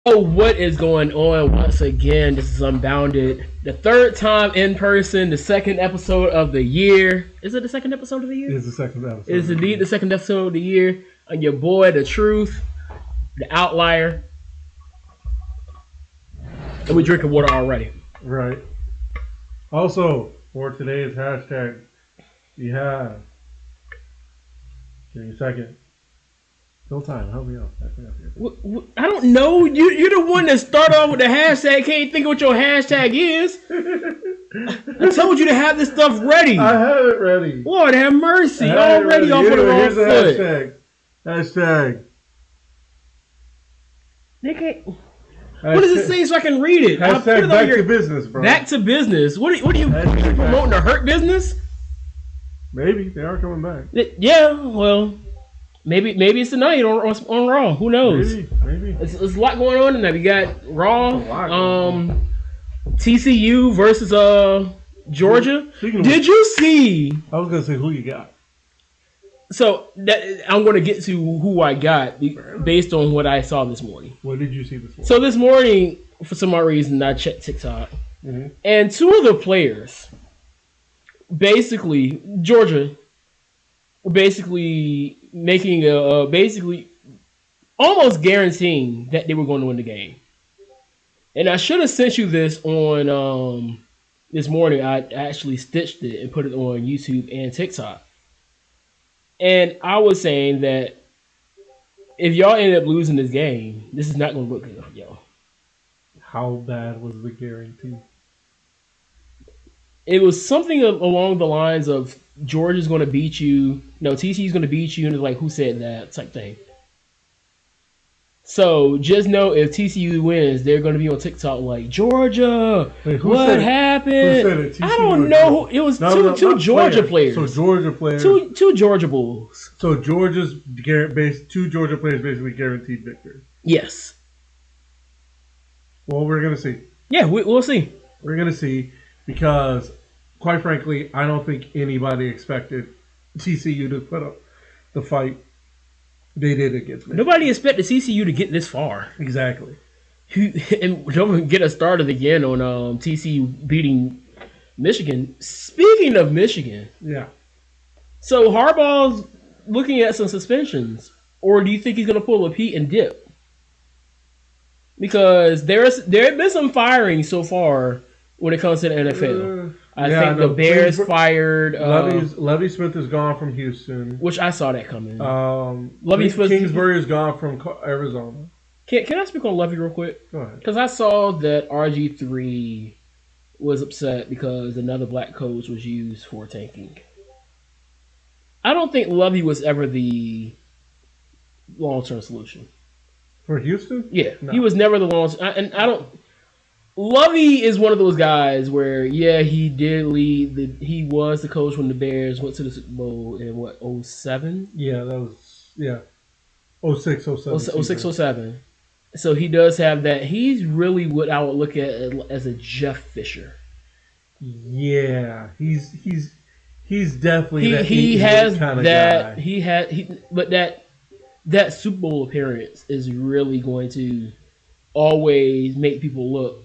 Oh, what is going on once again? This is Unbounded. The third time in person, the second episode of the year. Is it the second episode of the year? It's the second episode. It is indeed the second episode of the year. And your boy, The Truth, The Outlier. And we drinking water already. Right. Also, for today's hashtag, we have. Give me a second. Still time. Help me out. I don't know. You're the one that started off with the hashtag. Can't think of what your hashtag is. I told you to have this stuff ready. I have it ready. Lord have mercy. Already off of the wrong Here's the foot. hashtag. They can't. What does it say so I can read it? I'll put Hashtag it back on your, to business, bro. Back to business. What are you promoting? The hurt business? Maybe. They are coming back. Yeah, well, maybe it's tonight on Raw. Who knows? Maybe. There's a lot going on tonight. We got Raw, TCU versus Georgia. Did you see? I was gonna say who you got. So I'm going to get to who I got based on what I saw this morning. What did you see this morning? So this morning, for some odd reason, I checked TikTok, and two of the players, basically Georgia, were basically making basically almost guaranteeing that they were going to win the game. And I should have sent you this on this morning. I actually stitched it and put it on YouTube and TikTok. And I was saying that if y'all end up losing this game, this is not going to look good for y'all. How bad was the guarantee? It was something along the lines of Georgia's going to beat you. No, TCU's going to beat you. And it's like, who said that type thing. So just know if TCU wins, they're going to be on TikTok like, Georgia, what happened? Who said it? I don't know. It was two Georgia players. So Georgia players. Two Georgia Bulls. So two Georgia players basically guaranteed victory. Yes. Well, we're going to see. Yeah, we'll see. We're going to see because, quite frankly, I don't think anybody expected TCU to put up the fight they did against Michigan. Nobody expected TCU to get this far. Exactly. And don't get us started again on TCU beating Michigan. Speaking of Michigan. Yeah. So Harbaugh's looking at some suspensions. Or do you think he's going to pull a Pete and dip? Because there have been some firing so far when it comes to the NFL. I think the Bears fired. Lovie Smith is gone from Houston, which I saw that coming. Kingsbury is gone from Arizona. Can I speak on Lovie real quick? Go ahead. Because I saw that RG3 was upset because another black coach was used for tanking. I don't think Lovie was ever the long-term solution for Houston. Yeah, no. He was never the long-term. And I don't. Lovie is one of those guys where, yeah, he did lead. He was the coach when the Bears went to the Super Bowl in, 2007? Yeah, that was, 06, 07. 06, 07. So he does have that. He's really what I would look at as a Jeff Fisher. Yeah, he's definitely that. He has kind of that. Guy. But that Super Bowl appearance is really going to always make people look.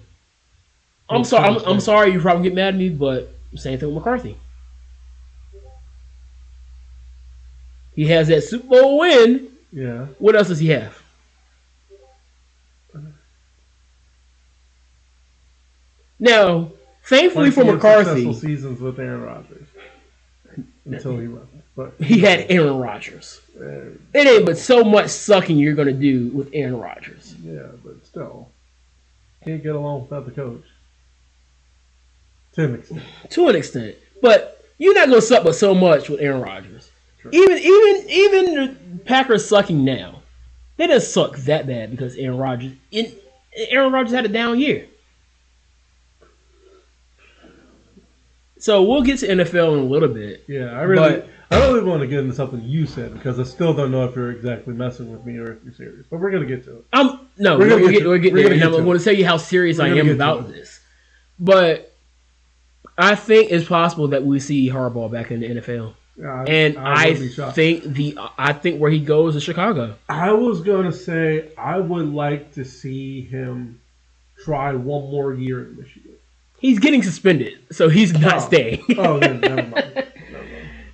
I'm sorry you probably get mad at me, but same thing with McCarthy. He has that Super Bowl win. Yeah. What else does he have? Now, thankfully for McCarthy, successful seasons with Aaron Rodgers until he left. But he had Aaron Rodgers. It ain't but so much sucking you're gonna do with Aaron Rodgers. Yeah, but still, can't get along without the coach. To an extent. But you're not going to suck but so much with Aaron Rodgers. True. Even the Packers sucking now, they didn't suck that bad because Aaron Rodgers had a down year. So we'll get to NFL in a little bit. Yeah, I really want to get into something you said because I still don't know if you're exactly messing with me or if you're serious. But we're going to get to it. We're going to get there. And I'm going to tell you how serious I am about this. But I think it's possible that we see Harbaugh back in the NFL. And I would be shocked. I think where he goes is Chicago. I was gonna say I would like to see him try one more year in Michigan. He's getting suspended, so he's not Oh, staying. then never mind.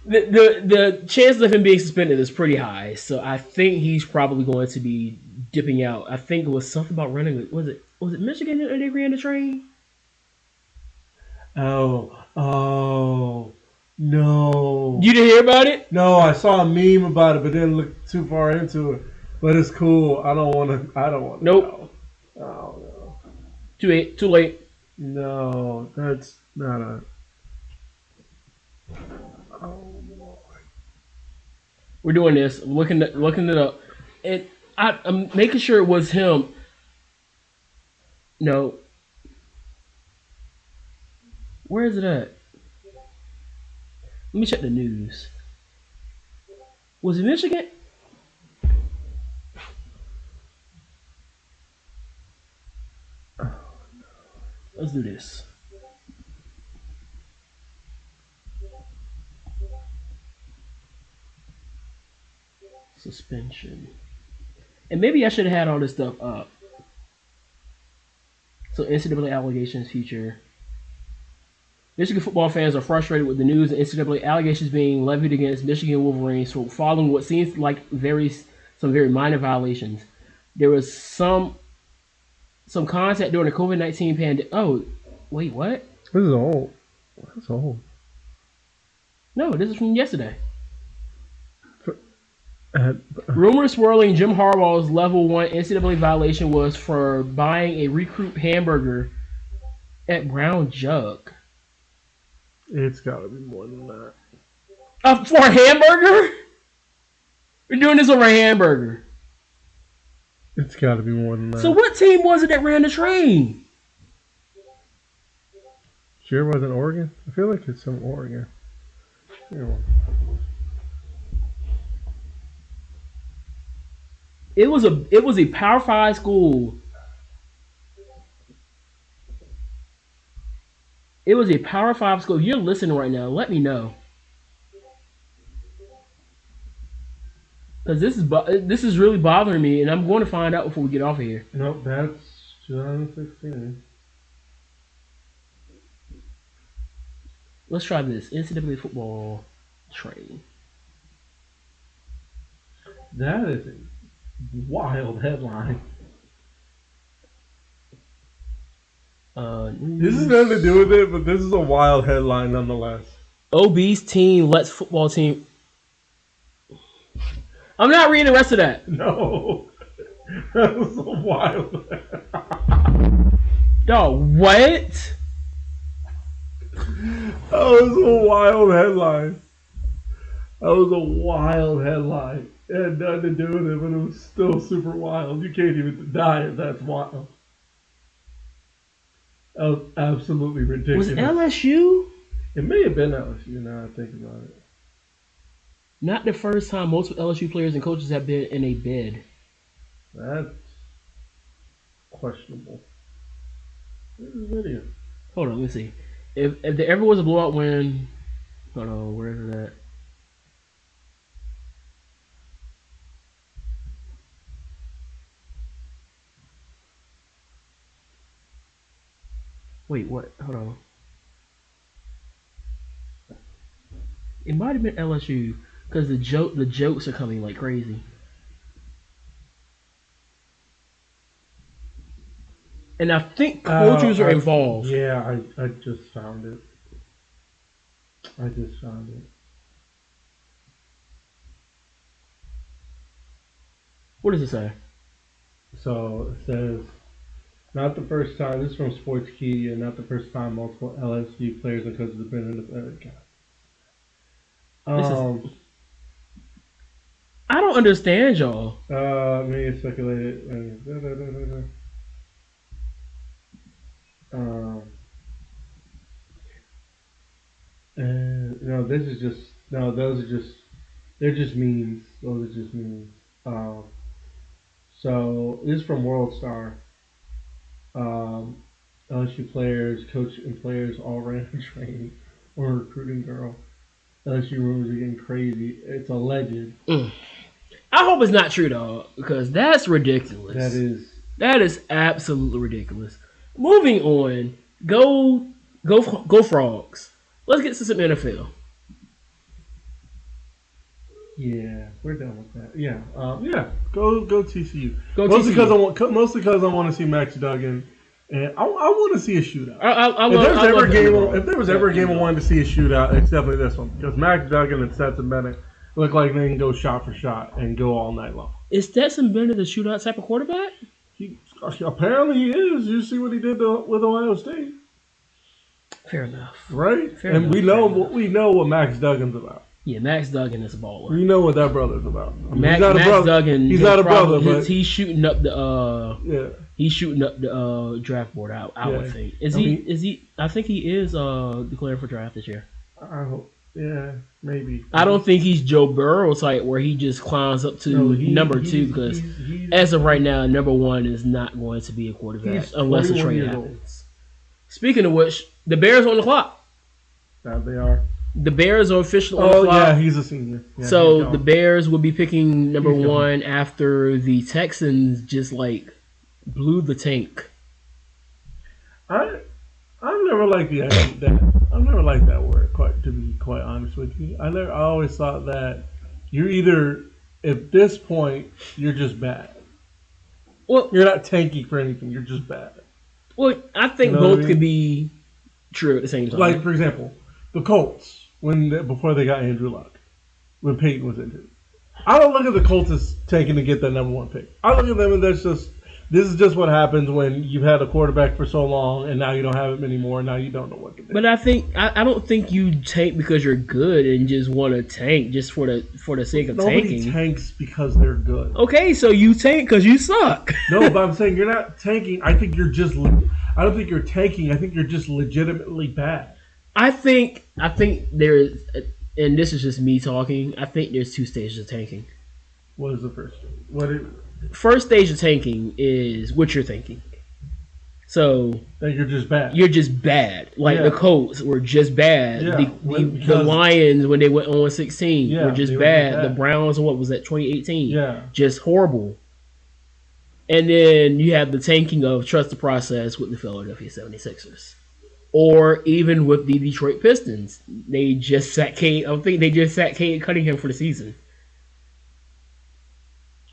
Never mind. The chances of him being suspended is pretty high, so I think he's probably going to be dipping out. I think it was something about running. Was it Michigan that they ran the train? Oh, no. You didn't hear about it? No, I saw a meme about it, but didn't look too far into it. But it's cool. I don't want to. I don't want to. Nope. Know. Oh no. Too late. No, that's not a. Oh, We're doing this. I'm looking it up, and I'm making sure it was him. No. Where is it at? Let me check the news. Was it Michigan? Let's do this. Suspension. And maybe I should have had all this stuff up. So NCAA allegations feature. Michigan football fans are frustrated with the news of NCAA allegations being levied against Michigan Wolverines following what seems like some very minor violations. There was some contact during the COVID-19 pandemic. Oh, wait, what? this is old. That's old. No, this is from yesterday. Rumors swirling Jim Harbaugh's level 1 NCAA violation was for buying a recruit hamburger at Brown Jug. It's got to be more than that. For a hamburger? We're doing this over a hamburger. It's got to be more than that. So what team was it that ran the train? Sure wasn't Oregon? I feel like it's some Oregon. Yeah. It was a Power 5 school. It was a Power 5 school. If you're listening right now, let me know. Because this is really bothering me, and I'm going to find out before we get off of here. Nope, that's 2016. Let's try this. NCAA football train. That is a wild headline. This has nothing to do with it, but this is a wild headline nonetheless. Obese teen lets football team. I'm not reading the rest of that. No. That was a wild Dog, what? That was a wild headline. That was a wild headline. It had nothing to do with it, but it was still super wild. You can't even deny it. That's wild. That was absolutely ridiculous. Was it LSU? It may have been LSU now I think about it. Not the first time most LSU players and coaches have been in a bed. That's questionable. Where's the video? Hold on, let me see. If there ever was a blowout win, hold on, where is it at? Wait, what? Hold on. It might have been LSU because the jokes are coming like crazy. And I think coaches are involved. Yeah, I just found it. I just found it. What does it say? So it says, not the first time, this is from Sportskeeda, not the first time multiple LSU players and coaches have been in the I don't understand y'all. Maybe speculated. No, this is just those are just they're just memes. Those are just memes. So this is from World Star. LSU players, coach, and players all ran a train or recruiting girl. LSU rumors are getting crazy. It's alleged. I hope it's not true, dog, because that's ridiculous. That is absolutely ridiculous. Moving on, go Frogs. Let's get to some NFL. Yeah, we're done with that. Yeah, Go TCU. Go mostly TCU. because I want to see Max Duggan, and I want to see a shootout. If there was ever a game I wanted to see a shootout, it's definitely this one, because Max Duggan and Stetson Bennett look like they can go shot for shot and go all night long. Is Stetson Bennett a shootout type of quarterback? Apparently he is. You see what he did with Ohio State. Fair enough. Right? Fair enough. We know what Max Duggan's about. Yeah, Max Duggan is a baller. We know what that brother's about. I mean, Max Duggan. He's not a brother, but he's shooting up the He's shooting up the draft board. I would think. Is he? I think he is declared for draft this year. I hope. Yeah, maybe. I don't think he's Joe Burrow type where he just climbs up to number 2 because as of right now, number 1 is not going to be a quarterback unless a trade happens. Speaking of which, the Bears are on the clock. That they are. The Bears are officially on the clock. Oh, yeah, he's a senior. Yeah, so the Bears will be picking number 1 after the Texans just blew the tank. I've never liked I've never liked that word, to be quite honest with you. I always thought that you're either, at this point, you're just bad. Well, you're not tanky for anything. You're just bad. Well, I think both could be true at the same time. Like, for example, the Colts, before they got Andrew Luck, when Peyton was injured. I don't look at the Colts as tanking to get that number 1 pick. I look at them and this is just what happens when you've had a quarterback for so long and now you don't have him anymore and now you don't know what to do. But I don't think you tank because you're good and just want to tank just for the sake of tanking. Nobody tanks because they're good. Okay, so you tank because you suck. No, but I'm saying you're not tanking. I think you're just. I don't think you're tanking. I think you're just legitimately bad. I think there is, and this is just me talking. I think there's 2 stages of tanking. What is the first? First stage of tanking is what you're thinking. So that you're just bad. You're just bad. The Colts were just bad. Yeah, the Lions, when they went on 16, were just bad. The Browns, what was that, 2018? Yeah. Just horrible. And then you have the tanking of trust the process with the Philadelphia 76ers. Or even with the Detroit Pistons. They just sat Cade Cunningham for the season.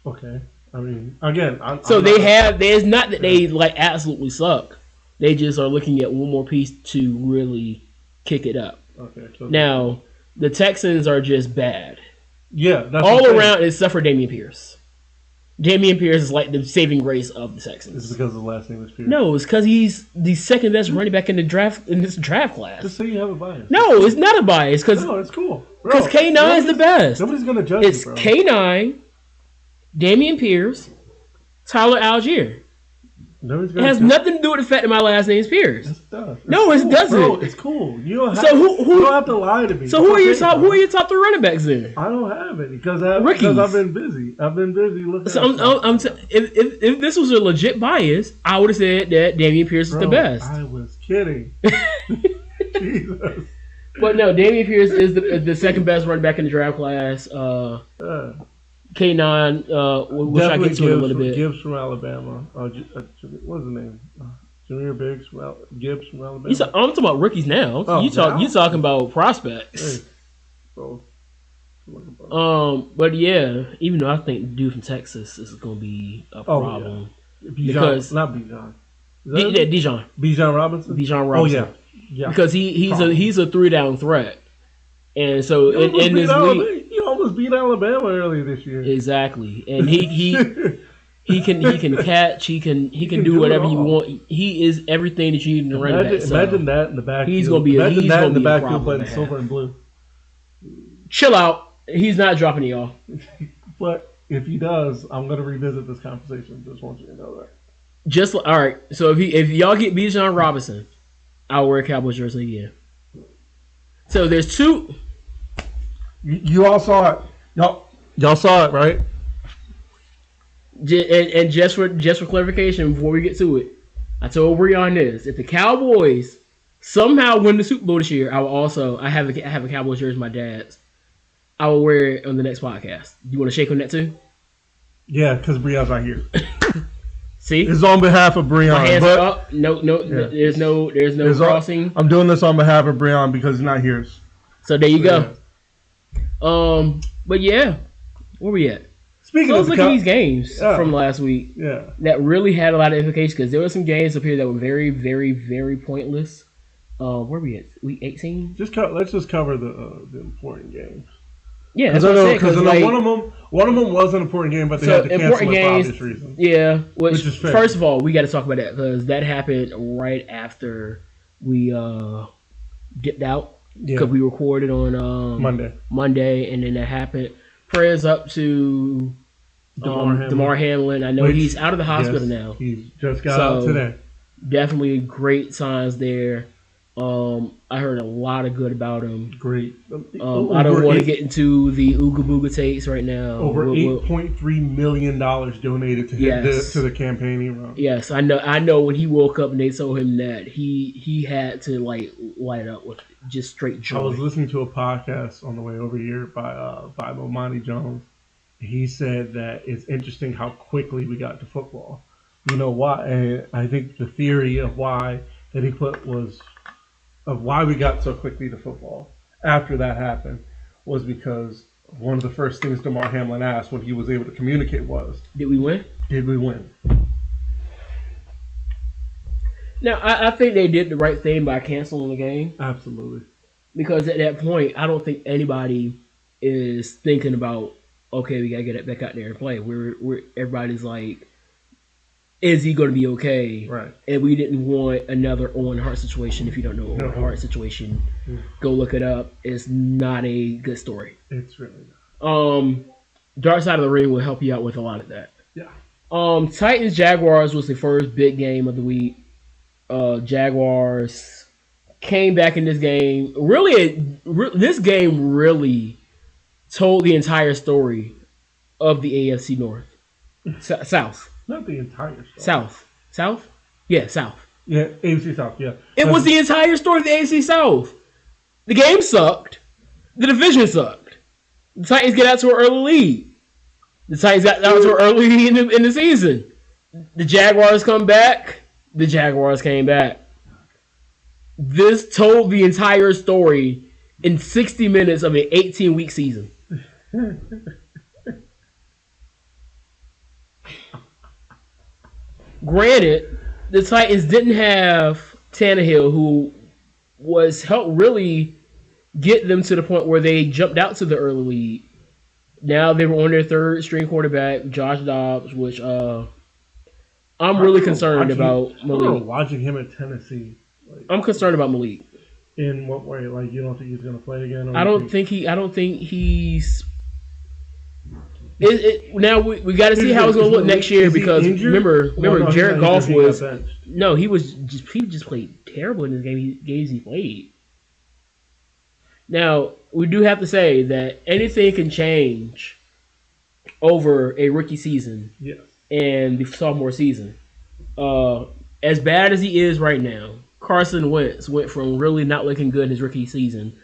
Okay. I mean, again, there's not that they absolutely suck. They just are looking at one more piece to really kick it up. Okay. So now, the Texans are just bad. Yeah. That's all around except for Dameon Pierce. Dameon Pierce is like the saving grace of the Texans. Is it because the last name is Pierce? No, it's because he's the second best running back in this draft class. Just say you have a bias. No, it's not a bias. No, it's cool. Because K9 is the best. Nobody's going to judge you, bro. It's K9, Dameon Pierce, Tyler Algier. It has nothing to do with the fact that my last name is Pierce. It does. No, it doesn't. Bro, it's cool. You don't have to lie to me. So who are your top 3 running backs then? I don't have it because I've been busy. I've been busy looking. So if this was a legit bias, I would have said that Dameon Pierce is the best. I was kidding. Jesus. But no, Dameon Pierce is the second best running back in the draft class. K9, which I get to in a little bit. Gibbs from Alabama. What's his name? Jahmyr Gibbs from Alabama. I'm talking about rookies now. You talking about prospects. Hey. So, but yeah, even though I think the dude from Texas is going to be a problem. Because not Bijan. Dijon. Bijan Robinson. Oh yeah. Because he's a 3-down threat, and so in this league. He almost beat Alabama earlier this year. Exactly, and he can catch. He can do whatever you want. He is everything that you need in a running back. Imagine that in the backfield. He's going to be imagine that in the backfield playing silver and blue. Chill out. He's not dropping y'all. But if he does, I'm going to revisit this conversation. Just want you to know that. All right. So if y'all get Bijan Robinson, I'll wear a Cowboys jersey again. So there's 2. You all saw it. Y'all saw it, right? And just for clarification, before we get to it, I told Breon this: if the Cowboys somehow win the Super Bowl this year, I have a Cowboys jersey, my dad's. I will wear it on the next podcast. You want to shake on that too? Yeah, because Breon's not here. See, it's on behalf of Breon. My hands are up. No, yeah. There's no crossing. I'm doing this on behalf of Breon because he's not here. So there you go. Yeah. But yeah, where we at? Speaking of look at these games from last week. Yeah, that really had a lot of implications because there were some games up here that were very, very, very pointless. Where we at? Week 18. Let's just cover the important games. Yeah, that's what I'm saying. Because like, one of them was an important game, but they had to cancel it for obvious reasons. Yeah, which is fair. First of all, we got to talk about that because that happened right after we dipped out because we recorded on Monday, and then that happened. Prayers up to Damar Hamlin. I know he's out of the hospital now. He's just got out today. Definitely great signs there. I heard a lot of good about him. Great. I don't want to get into the Ooga Booga takes right now. Over $8.3 million donated to him to the campaign he run. Yes, I know. When he woke up and they told him that he had to like light up with just straight joy. I was listening to a podcast on the way over here by Bomani Jones. He said that it's interesting how quickly we got to football. You know why? And I think the theory of why that he put was. Of why we got so quickly to football after that happened was because one of the first things Damar Hamlin asked when he was able to communicate was, "Did we win? Did we win?" Now, I think they did the right thing by canceling the game. Absolutely. Because at that point, I don't think anybody is thinking about, okay, we got to get it back out there and play. Everybody's like, is he going to be okay? Right. And we didn't want another Owen Hart situation. If you don't know Owen Hart situation, go look it up. It's not a good story. It's really not. Dark Side of the Ring will help you out with a lot of that. Yeah. Titans Jaguars was the first big game of the week. Jaguars came back in this game. This game really told the entire story of the AFC North. South. Not the entire story. South? Yeah, South. Yeah, AFC South, yeah. It was the entire story of the AFC South. The game sucked. The division sucked. The Titans get out to an early lead. The Titans got out to an early lead in the season. The Jaguars come back. The Jaguars came back. This told the entire story in 60 minutes of an 18-week season. Granted, the Titans didn't have Tannehill, who was helped really get them to the point where they jumped out to the early lead. Now they were on their third string quarterback, Josh Dobbs, which I'm really concerned about Malik. Watching him at Tennessee, I'm concerned about Malik. In what way? Like, you don't think he's going to play again? I don't think he's. Now we got to see how it's going to look next year because remember Jared Goff was he just played terrible in his games he played. Now we do have to say that anything can change over a rookie season and the sophomore season. As bad as he is right now, Carson Wentz went from really not looking good in his rookie season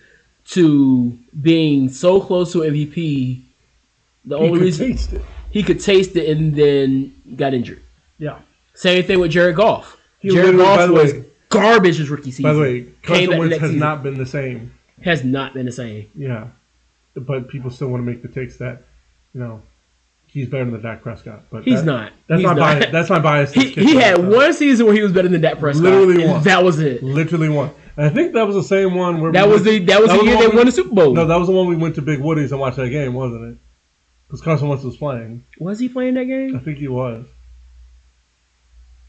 to being so close to MVP. The only reason he could taste it and then got injured. Yeah. Same thing with Jared Goff. Jared Goff was garbage his rookie season. By the way, Carson Wentz has not been the same. Has not been the same. Yeah. But people still want to make the takes that, he's better than Dak Prescott. But he's not. That's bias. That's my bias. He had one season where he was better than Dak Prescott. Literally one. That was it. Literally one. And I think that was the same one where that was the year they won the Super Bowl. No, that was the one we went to Big Woody's and watched that game, wasn't it? Because Carson Wentz was playing. Was he playing that game? I think he was.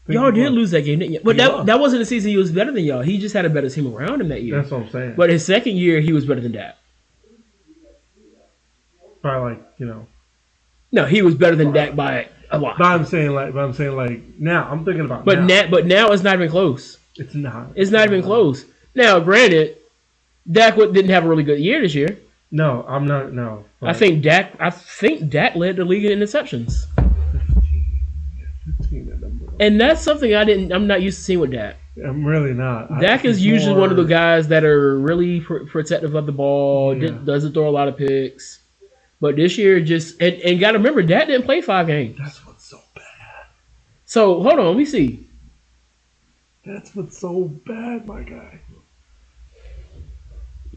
Y'all did lose that game, didn't you? But that wasn't the season he was better than y'all. He just had a better team around him that year. That's what I'm saying. But his second year, he was better than Dak. By No, he was better than Dak by a lot. But I'm saying now I'm thinking about. But now it's not even close. It's not. It's not even close. Now, granted, Dak didn't have a really good year this year. No, I'm not. No, I think Dak led the league in interceptions. 15 and that's something I'm not used to seeing with Dak. I'm really not. Dak is usually one of the guys that are really protective of the ball, doesn't throw a lot of picks. But this year, just and got to remember, Dak didn't play 5 games. That's what's so bad. So hold on, let me see. That's what's so bad, my guy.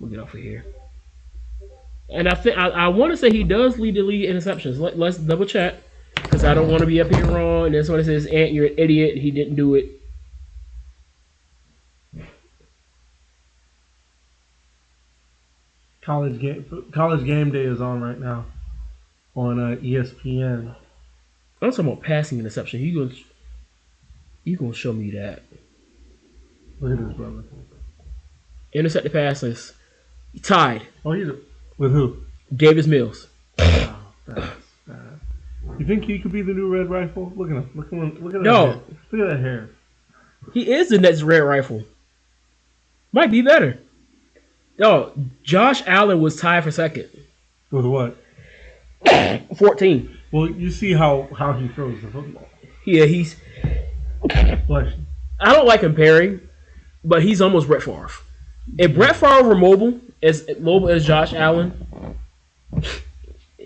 We'll get off of here. And I think I want to say he does lead the league in interceptions. Let's double check because I don't want to be up here wrong. And that's what it says. Ant, you're an idiot. He didn't do it. College game day is on right now on ESPN. I'm talking about passing interception. You gonna show me that? Look at this, brother. Intercepted passes. Tied. Oh, with who? Davis Mills. Oh, that's bad. You think he could be the new Red Rifle? Look at him. Look at that. No. Hair. Look at that hair. He is the next Red Rifle. Might be better. Oh, Josh Allen was tied for second. With what? 14. Well, you see how he throws the football. Yeah, he's. I don't like comparing, but he's almost Brett Favre. If Brett Favre were mobile as Josh Allen,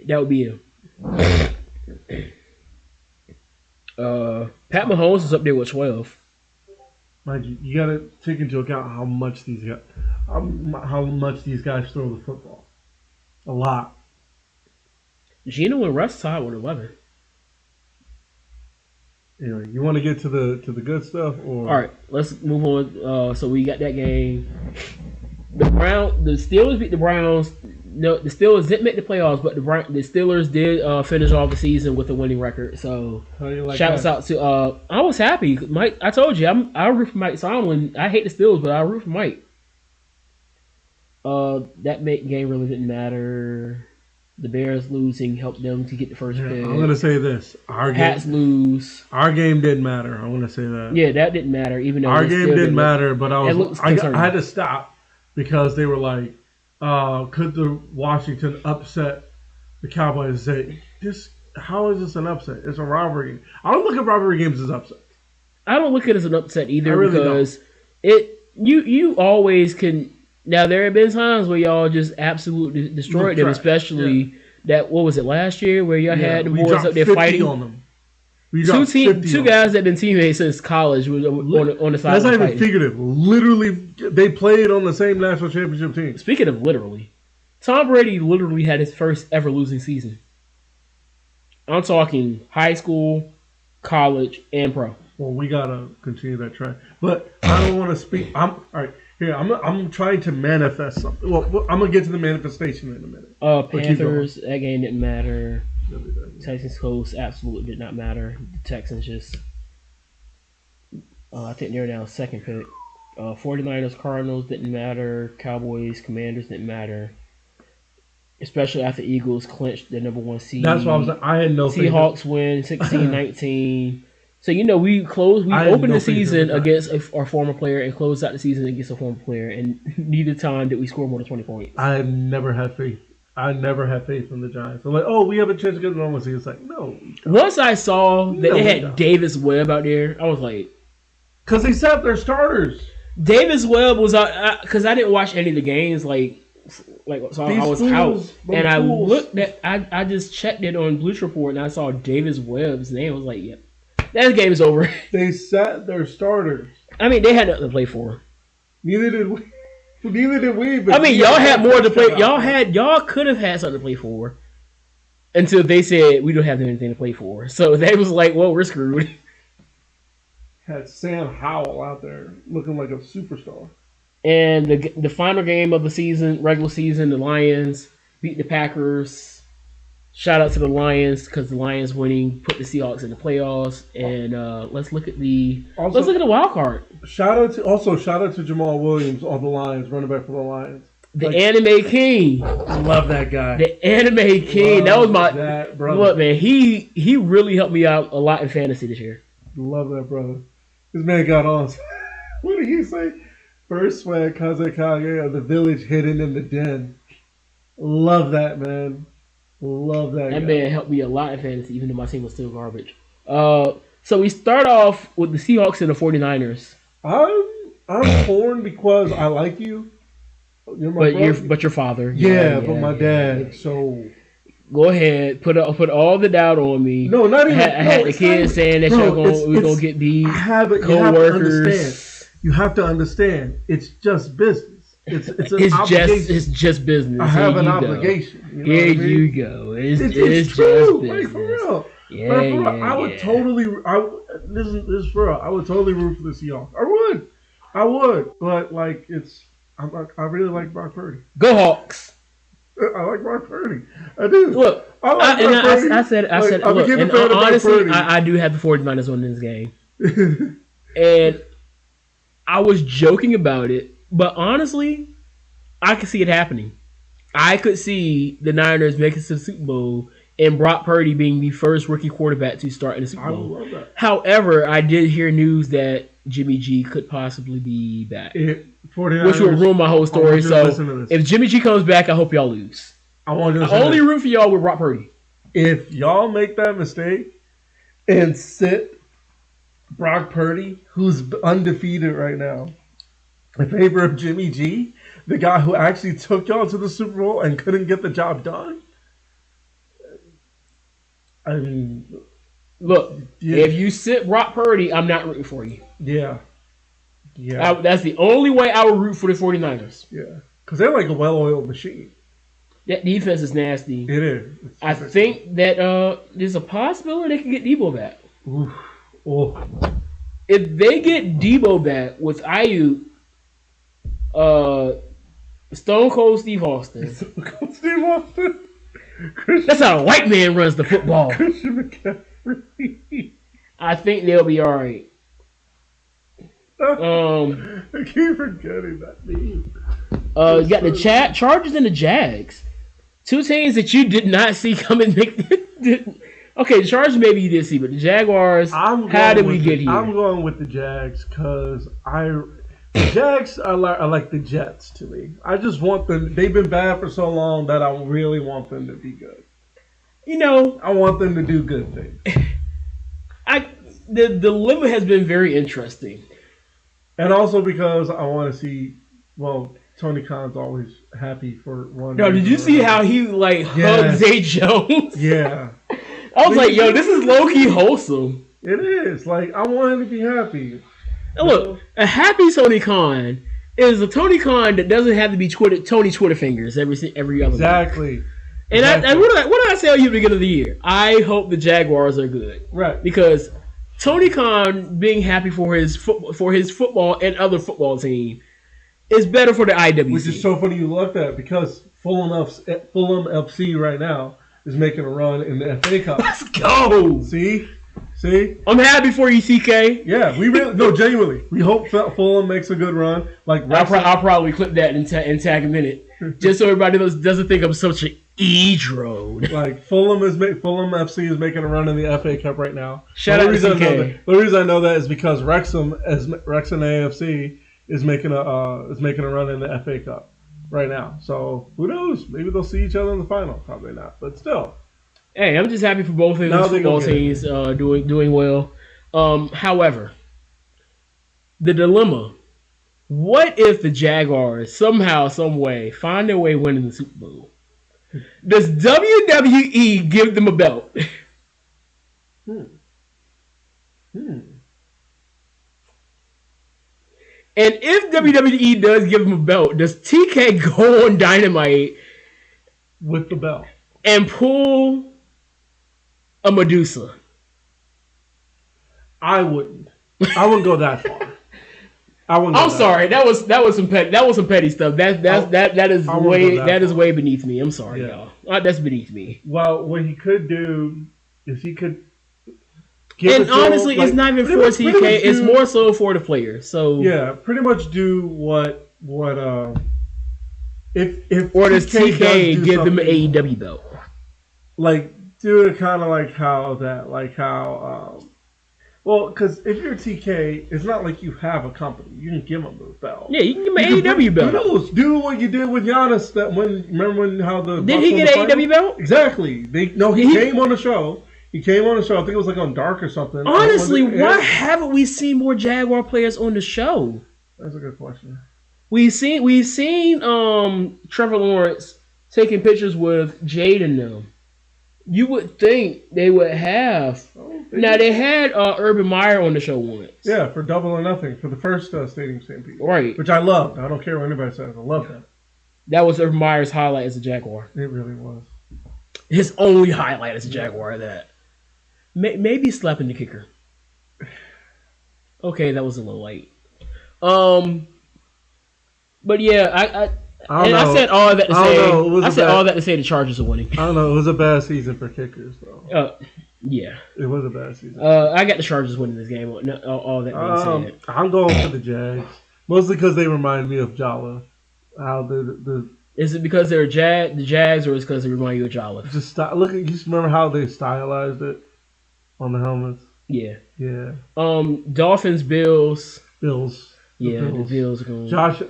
that would be him. Pat Mahomes is up there with 12. Mind you got to take into account how much these guys throw the football. A lot. Geno and Russ tied with 11. Anyway, you want to get to the good stuff, or all right? Let's move on. So we got that game. The Steelers beat the Browns. No, the Steelers didn't make the playoffs, but the Steelers did finish off the season with a winning record. So shouts out to. I was happy. Mike, I told you I root for Mike Tomlin. I hate the Steelers, but I root for Mike. That game really didn't matter. The Bears losing helped them to get the first pick. I'm going to say this. Pats lose. Our game didn't matter. I'm going to say that. Yeah, that didn't matter. Even though our game didn't matter, but I had to stop because they were like, could the Washington upset the Cowboys and say, how is this an upset? It's a rivalry game. I don't look at rivalry games as upsets. I don't look at it as an upset either really because you always can. Now, there have been times where y'all just absolutely destroyed them, especially that, what was it, last year, where y'all had the boys up there fighting? On them. Two guys that have been teammates since college on the side. That's not even figurative. Literally, they played on the same national championship team. Speaking of literally, Tom Brady literally had his first ever losing season. I'm talking high school, college, and pro. Well, we got to continue that trend. But I don't want to speak. All right. Here, I'm trying to manifest something. Well, I'm going to get to the manifestation in a minute. Panthers, that game didn't matter. Texans Colts absolutely did not matter. The Texans just, I think they're now second pick. 49ers, Cardinals didn't matter. Cowboys, Commanders didn't matter. Especially after Eagles clinched the number 1 seed. That's why I had no faith. Seahawks win 16-19. So, we opened the season against our former player and closed out the season against a former player, and neither time did we score more than 20 points. I never had faith. I never had faith in the Giants. I'm like, we have a chance to get the normalcy. It's like, no. Once I saw that they had Davis Webb out there, I was like... Because they sat their starters. Davis Webb was out... Because I didn't watch any of the games, so I was out. And I looked at... I just checked it on Bleacher Report, and I saw Davis Webb's name. I was like, yep. That game is over. They sat their starters. I mean, they had nothing to play for. Neither did we. But I mean, y'all had more to play. Y'all could have had something to play for until they said we don't have anything to play for. So they was like, well, we're screwed. Had Sam Howell out there looking like a superstar. And the final game of the season, regular season, the Lions beat the Packers. Shout out to the Lions because the Lions winning put the Seahawks in the playoffs. And let's look at the wild card. Shout out to Jamal Williams on the Lions, running back for the Lions. The Anime King. Love that guy. The Anime King. That was my look, man. He really helped me out a lot in fantasy this year. Love that brother. This man got on. What did he say? First swag Kazekage of the village hidden in the den. Love that, man. Love that. That man helped me a lot in fantasy, even though my team was still garbage. So we start off with the Seahawks and the 49ers. I'm torn because I like you. You're my But brother. your father. But my dad. So Go ahead, put all the doubt on me. no, not even. I had the It's kids not even, saying that we're gonna get beat. You have to understand. You have to understand. It's just business. It's an obligation. It's just business. I have an obligation. You know Here what I mean? you go. It's true. just business. Like, for real. Yeah, Like, for real, yeah, I would yeah. totally. This is for real. I would totally root for the Seahawks. I would. But like, I really like Brock Purdy. Go Hawks. I like Brock Purdy. I do. Look, I like Brock Purdy. I said, I look, became a and fan of Brock honestly, Purdy. I do have the 49ers on this game. And I was joking about it, but honestly, I could see it happening. I could see the Niners making it to the Super Bowl and Brock Purdy being the first rookie quarterback to start in the Super I Bowl. love that. However, I did hear news that Jimmy G could possibly be back, 49ers, which will ruin my whole I story. want you to listen to So this. if Jimmy G comes back, I hope y'all lose. I want you to I listen to only this. root for y'all with Brock Purdy. If y'all make that mistake and sit Brock Purdy, who's undefeated right now, in favor of Jimmy G, the guy who actually took y'all to the Super Bowl and couldn't get the job done. I mean, Look, yeah, if you sit Brock Purdy, I'm not rooting for you. yeah, That's the only way I would root for the 49ers. yeah, because they're like a well-oiled machine. That defense is nasty. It is. I think that there's a possibility they can get Debo back. Oof. Oh. If they get Debo back with Ayuk, Stone Cold Steve Austin, Steve Austin. that's how a white man runs the football. Christian McCaffrey. I think they'll be all right. I keep forgetting that name. You got the Chargers and the Jags. Two teams that you did not see coming. Okay, the Chargers maybe you did see, but the Jaguars, how did we get here? I'm going with the Jags because the Jags are like the Jets to me. I just want them. They've been bad for so long that I really want them to be good. You know, I want them to do good things. The dilemma has been very interesting. And also because I want to see, Tony Khan's always happy for one. No, did you see how he hugged Zay Jones? Yeah. I was like, yo, this is low key wholesome. It is. Like, I want him to be happy. And look, a happy Tony Khan is a Tony Khan that doesn't have to be Tony Twitter fingers every other Exactly. week. And what did I tell you at the beginning of the year? I hope the Jaguars are good. Right. Because Tony Khan being happy for his football and other football team is better for the IWC. Which is so funny you love that because Fulham FC right now is making a run in the FA Cup. Let's go. See? I'm happy for you, CK. Yeah, we really genuinely. We hope Fulham makes a good run. Like I'll probably clip that and tag him in it, just so everybody doesn't think I'm such an e-drone. Like Fulham FC is making a run in the FA Cup right now. Shout out to CK. The reason I know that is because Wrexham AFC is making a run in the FA Cup right now. So who knows? Maybe they'll see each other in the final. Probably not, but still. Hey, I'm just happy for both of those football teams doing well. However, the dilemma: what if the Jaguars somehow, some way, find their way winning the Super Bowl? Does WWE give them a belt? And if WWE does give him a belt, does TK go on Dynamite with the belt and pull a Medusa? I wouldn't go that far. I'm sorry. That was some petty stuff. That is way beneath me. I'm sorry, y'all. That's beneath me. Well, what he could do is he could. And honestly, it's not even for TK. It's more so for the players. So yeah, pretty much do what if or does TK give them an AEW belt? Like do it kind of like how because if you're TK, it's not like you have a company. You can give them the belt. Yeah, you can give them an AEW belt. Who knows? Do what you did with Giannis. Did he get an AEW belt? Exactly. He came on the show. He came on the show. I think it was like on Dark or something. Honestly, why haven't we seen more Jaguar players on the show? That's a good question. We've seen Trevor Lawrence taking pictures with Jade and them. You would think they would have. They had Urban Meyer on the show once. Yeah, for Double or Nothing for the first Stadium Stampede. Right. Which I loved. I don't care what anybody says. I love that. That was Urban Meyer's highlight as a Jaguar. It really was. His only highlight as a Jaguar. That maybe slapping the kicker. Okay, that was a little late. But yeah, I said all that to say. I said all that to say the Chargers are winning. I don't know. It was a bad season for kickers, though. Yeah, it was a bad season. I got the Chargers winning this game. All that being said, I'm going for the Jags, mostly because they remind me of Jala. How is it because they're the Jags, or is it because they remind you of Jala? Just look at. You just remember how they stylized it on the helmets. Yeah. Yeah. Dolphins, Bills. Yeah, the Bills are going. Josh.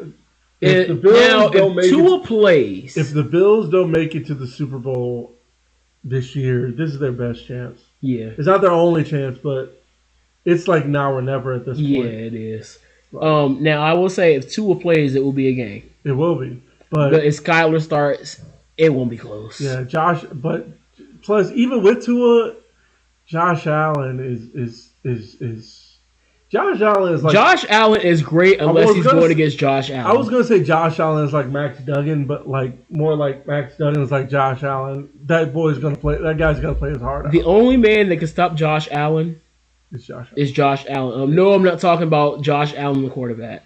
If Tua plays, if the Bills don't make it to the Super Bowl this year, this is their best chance. Yeah, it's not their only chance, but it's like now or never at this point. Yeah, it is. Right. Now I will say, if Tua plays, it will be a game. It will be, but if Skyler starts, it won't be close. Yeah, Josh. But plus, even with Tua, Josh Allen is. Josh Allen is like Josh Allen is great unless he's going against Josh Allen. I was gonna say Josh Allen is like Max Duggan, but like more like Max Duggan is like Josh Allen. That boy's gonna play. That guy's gonna play his heart out. The only man that can stop Josh Allen is Josh Allen. No, I'm not talking about Josh Allen, the quarterback.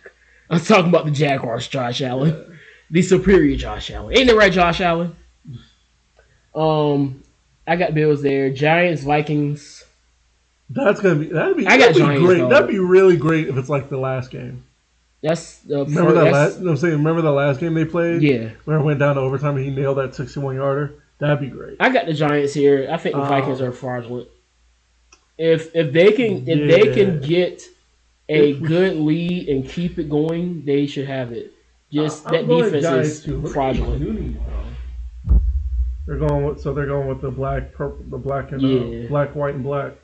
I'm talking about the Jaguars, Josh Allen, the superior Josh Allen. Ain't it right, Josh Allen? I got Bills there. Giants, Vikings. That'd be great. That'd be really great if it's like the last game. Remember the last game they played? Yeah. Where it went down to overtime and he nailed that 61-yarder? That'd be great. I got the Giants here. I think the Vikings are fraudulent. If they can get a good lead and keep it going, they should have it. Just that defense is fraudulent. They're going with the black, purple, the black and black, white, and black.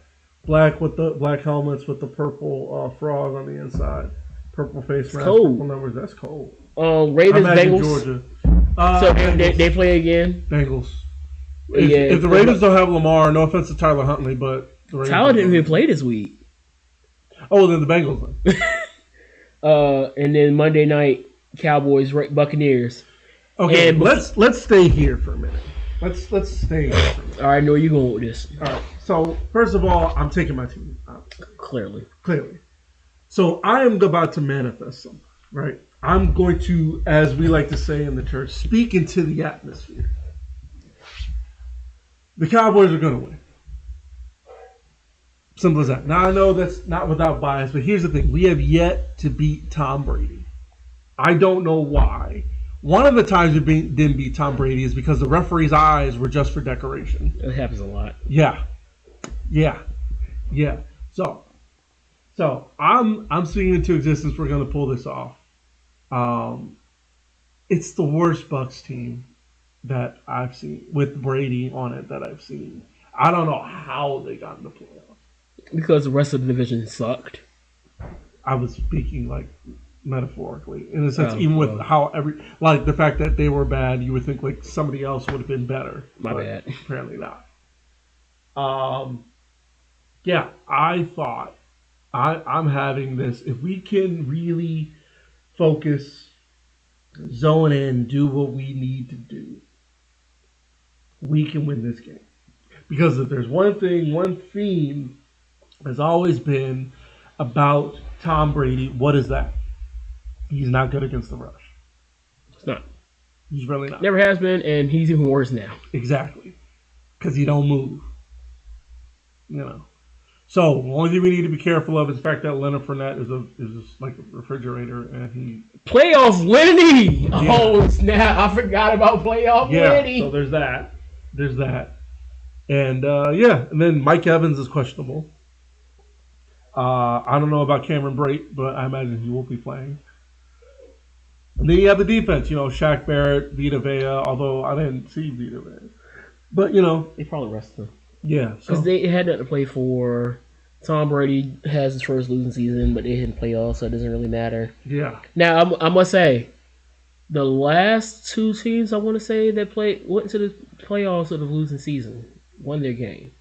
Black with the black helmets with the purple frog on the inside, purple face mask, purple numbers. That's cold. Ravens, Bengals. Georgia. So they play again. Bengals. If the Ravens don't have Lamar, no offense to Tyler Huntley, but the Ravens Tyler didn't even play this week. Oh, then the Bengals. And then Monday night, Cowboys, Buccaneers. Okay, let's stay here for a minute. Let's stay here. All right, I know where you're going with this. All right. So, first of all, I'm taking my team. Clearly. So, I am about to manifest something, right? I'm going to, as we like to say in the church, speak into the atmosphere. The Cowboys are going to win. Simple as that. Now, I know that's not without bias, but here's the thing. We have yet to beat Tom Brady. I don't know why. One of the times we didn't beat Tom Brady is because the referee's eyes were just for decoration. It happens a lot. Yeah. So I'm speaking into existence. We're going to pull this off. It's the worst Bucs team that I've seen with Brady on it that I've seen. I don't know how they got in the playoffs. Because the rest of the division sucked. I was speaking like metaphorically, in a sense, with how the fact that they were bad, you would think like somebody else would have been better. My bad. Apparently not. Yeah, I thought I'm having this. If we can really focus, zone in, do what we need to do, we can win this game. Because if there's one theme has always been about Tom Brady, what is that? He's not good against the rush. It's not. He's really not. Never has been, and he's even worse now. Exactly. Because he don't move. So, the only thing we need to be careful of is the fact that Leonard Fournette is just like a refrigerator, and he... Playoff Lenny! Yeah. Oh, snap. I forgot about playoff Lenny. So there's that. And, and then Mike Evans is questionable. I don't know about Cameron Brate, but I imagine he will be playing. And then you have the defense, Shaq Barrett, Vita Vea, although I didn't see Vita Vea. But, They probably rested him. Yeah. because So they had nothing to play for. Tom Brady has his first losing season, but they didn't play playoffs, so it doesn't really matter. yeah. Now, I must say, the last two teams I want to say that went to the playoffs of the losing season won their game.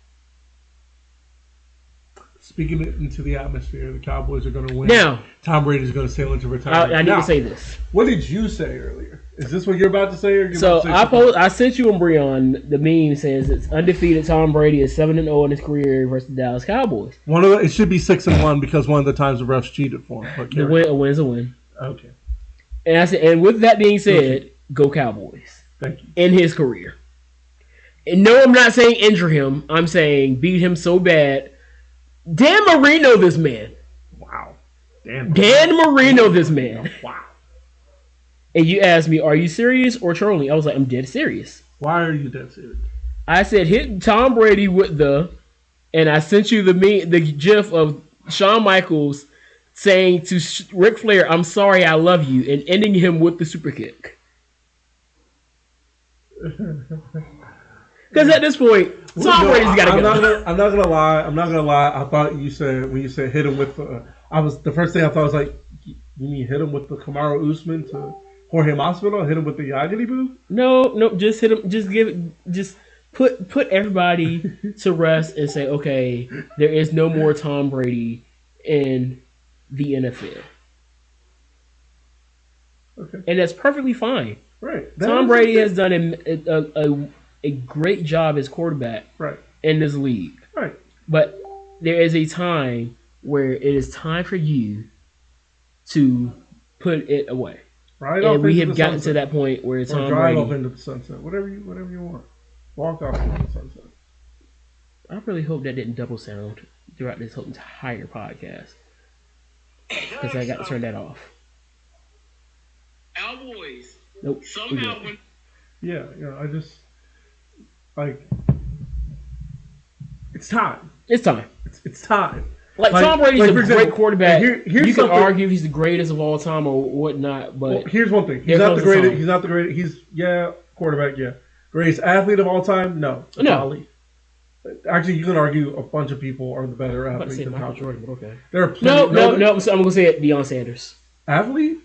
Speaking it into the atmosphere, the Cowboys are going to win. Now, Tom Brady's going to sail into retirement. I need Now, to say this. what did you say earlier? Is this what you're about to say? Or you're So about to say I sent you and Breon the meme says it's undefeated Tom Brady is 7-0 in his career versus the Dallas Cowboys. it should be 6-1 because one of the times the refs cheated for him. But A win's a win. Okay. And I said, and with that being said, go Cowboys. Thank you. In his career. And no, I'm not saying injure him. I'm saying beat him so bad. Dan Marino, this man. Wow. Dan Marino, this man. Wow. And you asked me, are you serious or trolling? I was like, I'm dead serious. Why are you that serious? I said, hit Tom Brady with and I sent you the gif of Shawn Michaels saying to Ric Flair, I'm sorry, I love you, and ending him with the super kick. Because at this point, Tom Brady's got to go. I'm not gonna lie. I thought when you said hit him with the first thing I thought was like, you mean hit him with the Kamaru Usman to Jorge Masvidal? Hit him with the Yagati Boo? No, just hit him. Just put everybody to rest and say, okay, there is no more Tom Brady in the NFL. Okay, and that's perfectly fine. Right. Tom Brady has done a great job as quarterback in this league. Right. But there is a time where it is time for you to put it away. Right. And we have gotten to that point where it's Tom drive Brady. off into the sunset. Whatever you want. Walk off into the sunset. I really hope that didn't double sound throughout this whole entire podcast. Because I got to turn that off. Cowboys. Nope. Somehow when Yeah, I just like it's time. It's time. It's time. Like Tom Brady's a great quarterback. Here's you can argue he's the greatest of all time or whatnot, but here's one thing: he's not the greatest. He's not the greatest. He's quarterback. Yeah, greatest athlete of all time. No. Ali. Actually, you can argue a bunch of people are the better athletes than Tom Jordan. But okay. There are no. So I'm gonna say it. Deion Sanders. Athlete.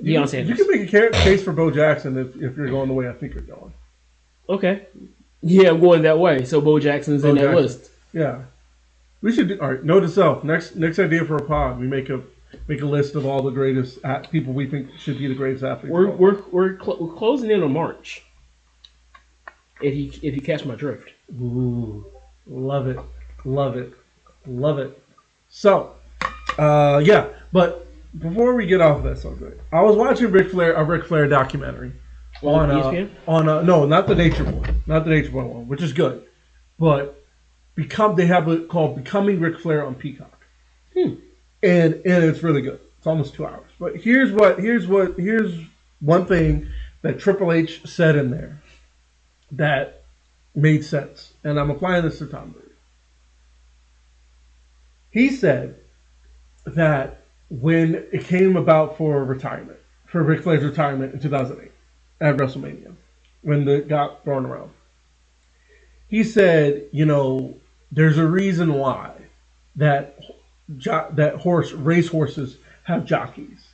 Deion Sanders. You can make a case for Bo Jackson if you're going the way I think you're going. Okay. Yeah, I'm going that way. So Bo Jackson's in that list. Yeah. We should do, all right. Note to self. Next idea for a pod. We make a list of all the greatest people we think should be the greatest athletes. We're closing in on March. If you catch my drift. Ooh, love it. So, yeah. But before we get off of that subject, I was watching a Ric Flair documentary on ESPN? No, not the Nature Boy one, which is good, but they have it called Becoming Ric Flair on Peacock, and it's really good. It's almost 2 hours. But here's one thing that Triple H said in there that made sense, and I'm applying this to Tom Brady. He said that when it came about for Ric Flair's retirement in 2008 at WrestleMania, when it got thrown around, he said, there's a reason why that racehorses have jockeys,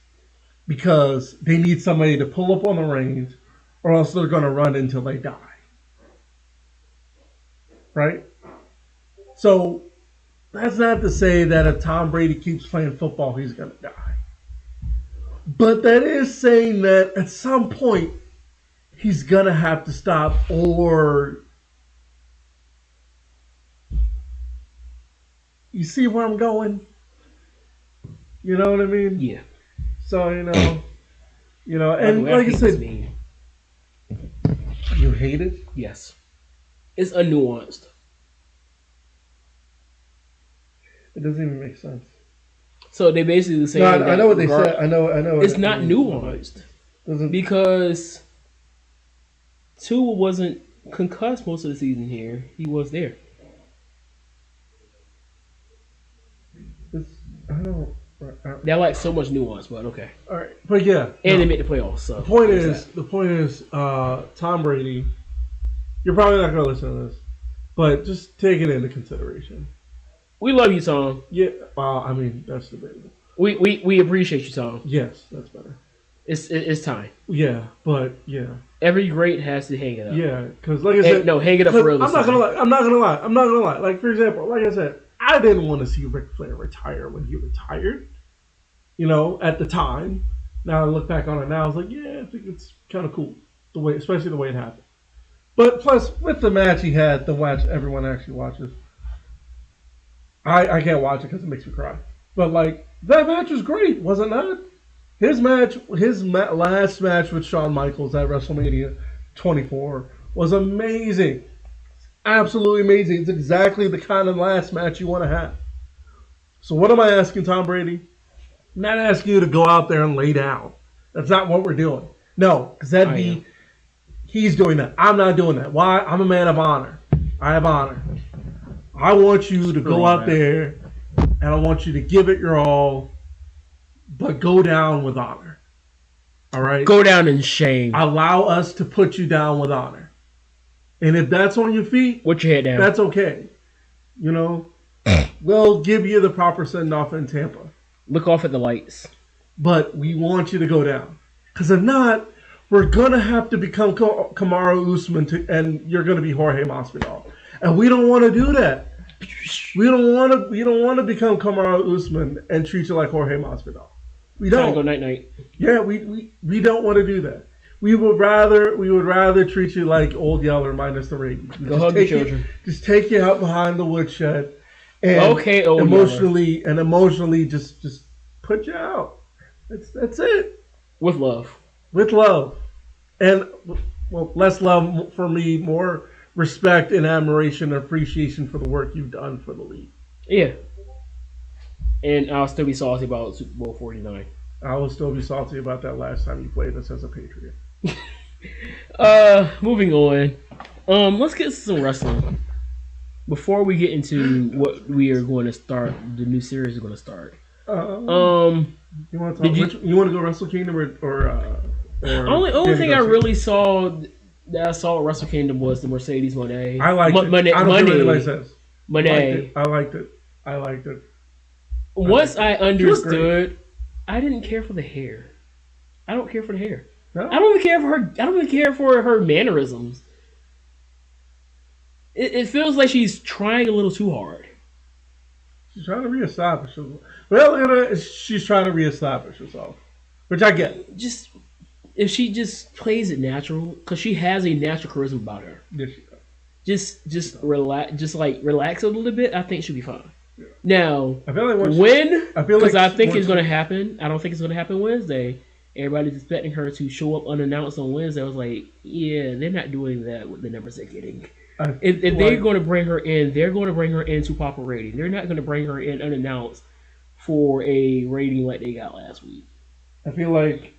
because they need somebody to pull up on the reins, or else they're going to run until they die. Right? So that's not to say that if Tom Brady keeps playing football, he's going to die. But that is saying that at some point, he's going to have to stop, or... You see where I'm going? You know what I mean? Yeah. So, and like I said... You hate it? Yes. It's unnuanced. It doesn't even make sense. So they basically say... No, I know what they said. I know. It's not nuanced. Because Tua wasn't concussed most of the season here. He was there. They're like so much nuance, but okay. All right, but yeah, and they made the playoffs. So the point is, Tom Brady. You're probably not going to listen to this, But just take it into consideration. We love you, Tom. Yeah, well, I mean, that's debatable. We appreciate you, Tom. Yes, that's better. It's time. Yeah, but yeah. Every great has to hang it up. Yeah, because like I said, no, hang it up for real. I'm not gonna lie. Like for example, like I said, I didn't want to see Ric Flair retire when he retired. You know, at the time. Now I look back on it now, I was like, yeah, I think it's kind of cool the way, especially the way it happened. But plus, with the match he had, the match everyone actually watches, I can't watch it because it makes me cry. But like that match was great, wasn't that? His last match with Shawn Michaels at WrestleMania 24 was amazing. Absolutely amazing. It's exactly the kind of last match you want to have. So what am I asking Tom Brady? I'm not asking you to go out there and lay down. That's not what we're doing. No, because he's doing that. I'm not doing that. Why? I'm a man of honor. I have honor. I want you to go out there and I want you to give it your all, but go down with honor. All right? Go down in shame. Allow us to put you down with honor. And if that's on your feet, put your head down. That's okay. You know, we'll give you the proper send off in Tampa. Look off at the lights. But we want you to go down. Because if not, we're going to have to become Kamaru Usman and you're going to be Jorge Masvidal. And we don't want to do that. We don't want to become Kamaru Usman and treat you like Jorge Masvidal. We don't. Go night night. Yeah, we don't want to do that. We would rather treat you like Old Yeller minus the rabies. Go hug your children. Just take you out behind the woodshed and emotionally just put you out. That's it. With love. With love. And well, less love for me, more respect and admiration and appreciation for the work you've done for the league. Yeah. And I'll still be salty about Super Bowl 49. I will still be salty about that last time you played us as a Patriot. Moving on. Let's get some wrestling. Before we get into what we are going to start, the new series is going to start. You want to go Wrestle Kingdom or only thing I really saw that I saw at Wrestle Kingdom was the Mercedes Moné. I liked it. Moné. I don't care what anybody says. Moné. I liked it. Once I understood, I didn't care for the hair. I don't care for the hair. No? I don't even care for her. I don't even care for her mannerisms. It feels like she's trying a little too hard. She's trying to reestablish herself. Well, she's trying to reestablish herself, which I get. Just if she just plays it natural, because she has a natural charisma about her. Yes, she does. Just relax a little bit. I think she'll be fine. Yeah. Now, I feel like I think it's going to happen. I don't think it's going to happen Wednesday. Everybody's expecting her to show up unannounced on Wednesday. I was like, yeah, they're not doing that with the numbers they're getting. If they're going to bring her in, they're going to bring her in to pop a rating. They're not going to bring her in unannounced for a rating like they got last week. I feel like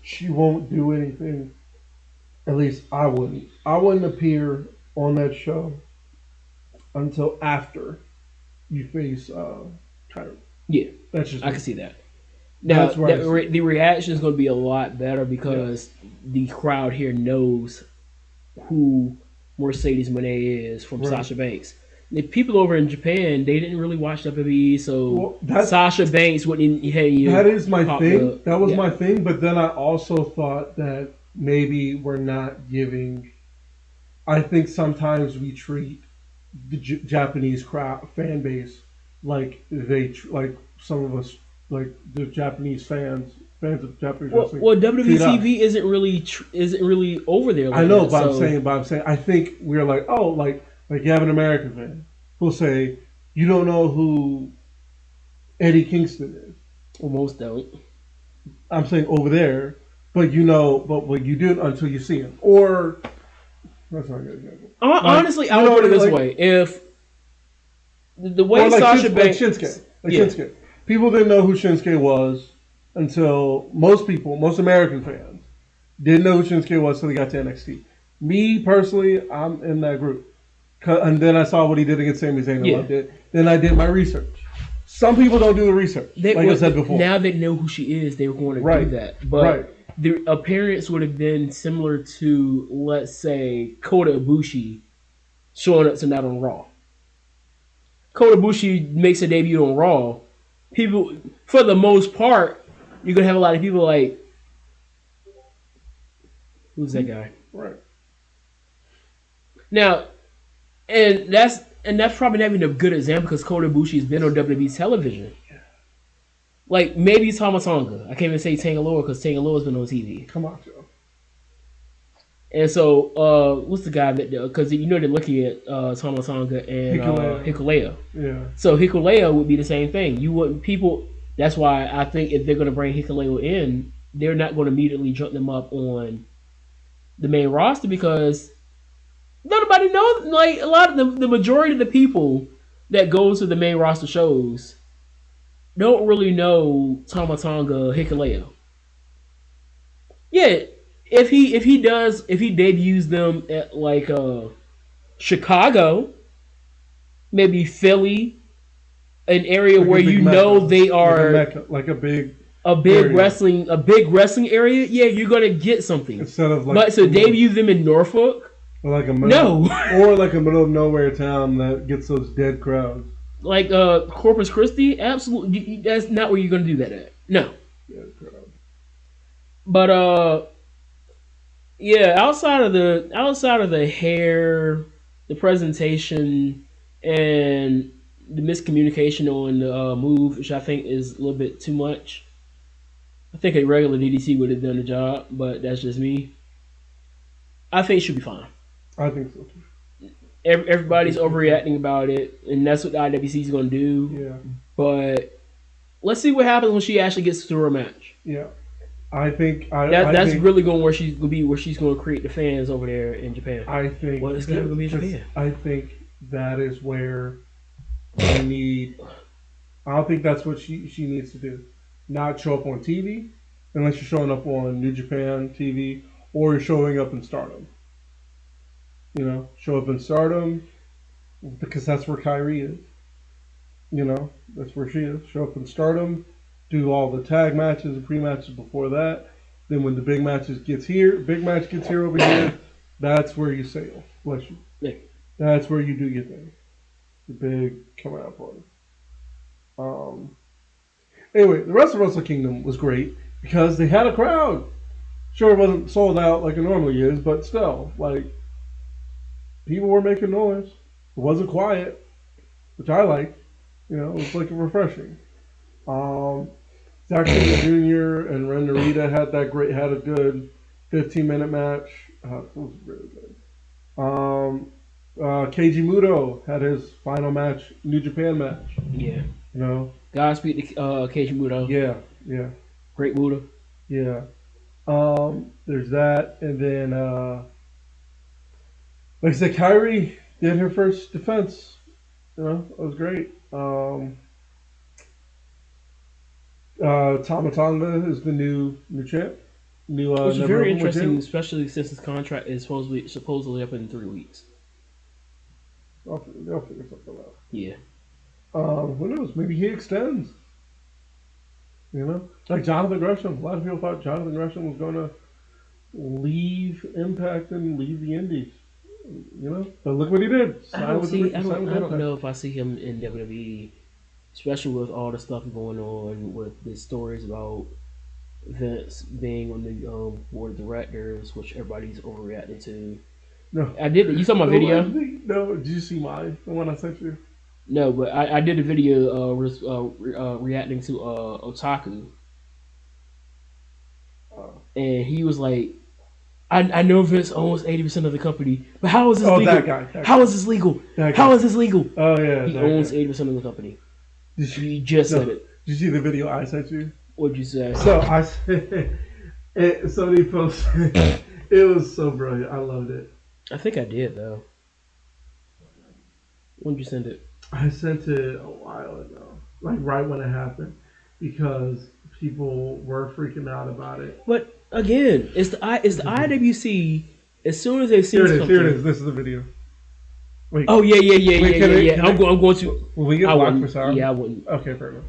she won't do anything. At least I wouldn't. I wouldn't appear on that show until after you face Kyrie. Yeah, that's just I can see that. Now the reaction is going to be a lot better because the crowd here knows who Mercedes Moné is from Sasha Banks. The people over in Japan, they didn't really watch WWE, so Sasha Banks wouldn't. That is my thing. That was my thing. But then I also thought that maybe we're not giving. I think sometimes we treat the Japanese fan base like some of us, like the Japanese fans of Japanese wrestling. Well, WWE TV isn't really over there. Like I know, but I'm saying, I think we're like, oh, like you have an American fan who'll say, you don't know who Eddie Kingston is. Well, most don't. I'm saying over there, but you do until you see him. Or that's not a good example. Honestly, I would put it this way: if the way Sasha Banks, Shinsuke, people didn't know who Shinsuke was until most American fans didn't know who Shinsuke was until they got to NXT. Me personally, I'm in that group, and then I saw what he did against Sami Zayn and loved it. Then I did my research. Some people don't do the research, I said before. Now they know who she is, they were going to do that, but. The appearance would have been similar to, let's say, Kota Ibushi showing up tonight on Raw. Kota Ibushi makes a debut on Raw. People, for the most part, you're gonna have a lot of people like, who's that guy? Right. Now, and that's probably not even a good example because Kota Ibushi's been on WWE television. Like maybe Tama Tonga. I can't even say Tangaloa because Tangaloa's been on TV. Come on, Joe. And so, what's the guy that? Because you know they're looking at Tama Tonga and Hikuleo. Yeah. So Hikuleo would be the same thing. You wouldn't people. That's why I think if they're going to bring Hikuleo in, they're not going to immediately jump them up on the main roster because nobody knows. Like a lot of the majority of the people that go to the main roster shows don't really know Tama Tonga Hikuleo. Yeah, if he debuts them at like Chicago, maybe Philly, an area Like where you know they are like a big area. wrestling area, yeah, you're gonna get something. Instead of like, but so debut them in Norfolk, or like a no, or like a middle of nowhere town that gets those dead crowds. Like Corpus Christi, absolutely, that's not where you're gonna do that at. No. Dead crowd. But yeah, outside of the hair, the presentation, and the miscommunication on the move, which I think is a little bit too much. I think a regular DDT would have done the job, but that's just me. I think it should be fine. I think so too. Everybody's overreacting about it, and that's what the IWC is going to do. Yeah. But let's see what happens when she actually gets through her match. Yeah. I think that's really going where she's going to create the fans over there in Japan. I think it's going to be in Japan. I think that is where I need. I don't think that's what she needs to do. Not show up on TV unless you're showing up on New Japan TV or you're showing up in Stardom. You know, show up in Stardom because that's where Kairi is. You know, that's where she is. Show up in Stardom, do all the tag matches and pre-matches before that. Then when the big match gets here over here, that's where you sail. Bless you. Yeah. That's where you do your thing. The big coming out party. Anyway, the rest of Wrestle Kingdom was great because they had a crowd. Sure, it wasn't sold out like it normally is, but still, like, people were making noise. It wasn't quiet, which I liked. You know, it was like refreshing. Zack Sabre Jr. and Ren Narita had a good 15-minute match. It was really good. Keiji Muto had his final match, New Japan match. Yeah. You know? Godspeed to Keiji Muto. Yeah. Great Muto. Yeah. There's that. And then, like I said, Kairi did her first defense. You know, it was great. Tama Tonga is the new champ. Which is very interesting, especially since his contract is supposedly up in 3 weeks. They'll figure something out. Yeah. Who knows? Maybe he extends. You know? Like Jonathan Gresham. A lot of people thought Jonathan Gresham was going to leave Impact and leave the Indies. You know? But look what he did. I don't know if I see him in WWE, especially with all the stuff going on with the stories about Vince being on the board of directors, which everybody's overreacting to. No. I did. You saw my video? No. Did you see the one I sent you? No, but I did a video reacting to Otaku. And he was like, I know Vince owns 80% of the company, but how is this legal? That guy. How is this legal? How is this legal? Oh, yeah. He owns 80% of the company. You just said it. Did you see the video I sent you? What'd you say? So somebody posted. It was so brilliant. I loved it. I think I did, though. When did you send it? I sent it a while ago, like right when it happened, because people were freaking out about it. But again, it's the IWC. As soon as they see something, here it is. This is the video. Wait. Oh yeah. I'm going to. Will we get blocked for sound? Yeah, I wouldn't. Okay, fair enough.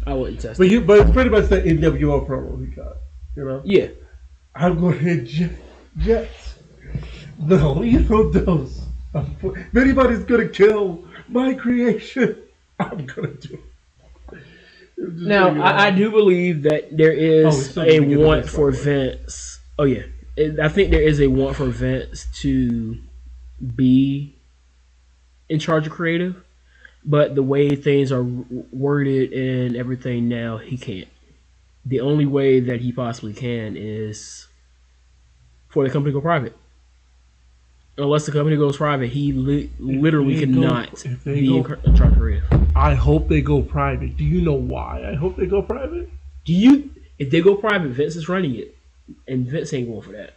I wouldn't test it. But it's pretty much the NWO promo he got. You know. Yeah. I'm going to hit Jets. The lethal dose If anybody's gonna kill my creation, I'm gonna do it. Now, I do believe that there is a want for Vince. Oh yeah, I think there is a want for Vince to be in charge of creative, but the way things are worded and everything now, he can't. The only way that he possibly can is for the company to go private. Unless the company goes private, he literally cannot be in charge of creative. I hope they go private. Do you know why I hope they go private? If they go private, Vince is running it, and Vince ain't going for that.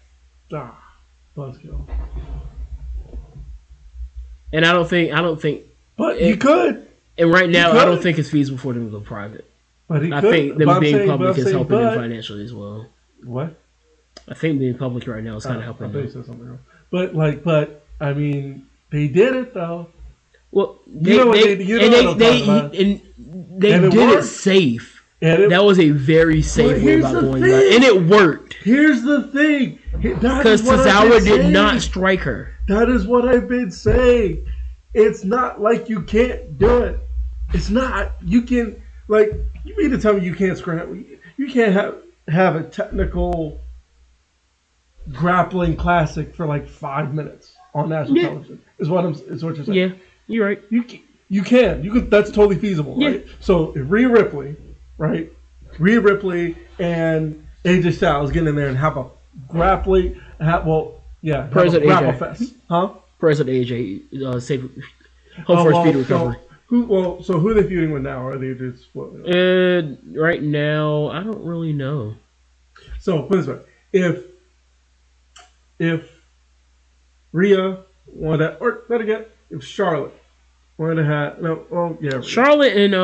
Let's go. And I don't think. But you could. And right now, I don't think it's feasible for them to go private. But I think them being public is helping them financially as well. What? I think being public right now is kind of helping them. Something wrong. But I mean, they did it though. Well, they did it safe. That was a very safe way about going about it, and it worked. Here's the thing, because Tozawa did not strike her. That is what I've been saying. It's not like you can't do it. It's not. You can, like, you mean to tell me you can't scramble? You can't have a technical grappling classic for like 5 minutes on national television. Is what you're saying? Yeah, you're right. You can. That's totally feasible, right? So if Rhea Ripley, right? Rhea Ripley and AJ Styles get in there and have a grappling, grapple fest, huh? President AJ, save hope for speed recovery. So who are they feuding with now? Or are they just right now? I don't really know. So put it this way: if Rhea wanted, or better yet, if Charlotte wanted to have Charlotte and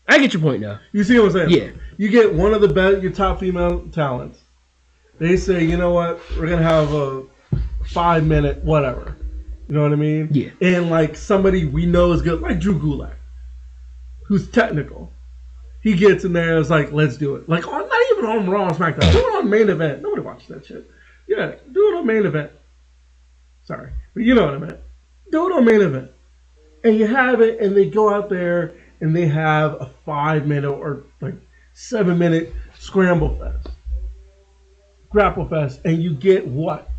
I get your point now. You see what I'm saying? Yeah. You get one of the best, your top female talents. They say, you know what, we're gonna have a 5-minute whatever. You know what I mean? Yeah. And like somebody we know is good, like Drew Gulak, who's technical. He gets in there and is like, let's do it. Like not even on Raw and SmackDown. Do it on main event. Nobody watches that shit. Yeah, do it on main event. Sorry. But you know what I meant. Do it on main event. And you have it, and they go out there and they have a 5-minute or like 7-minute scramble fest. Grapple fest, and you get what?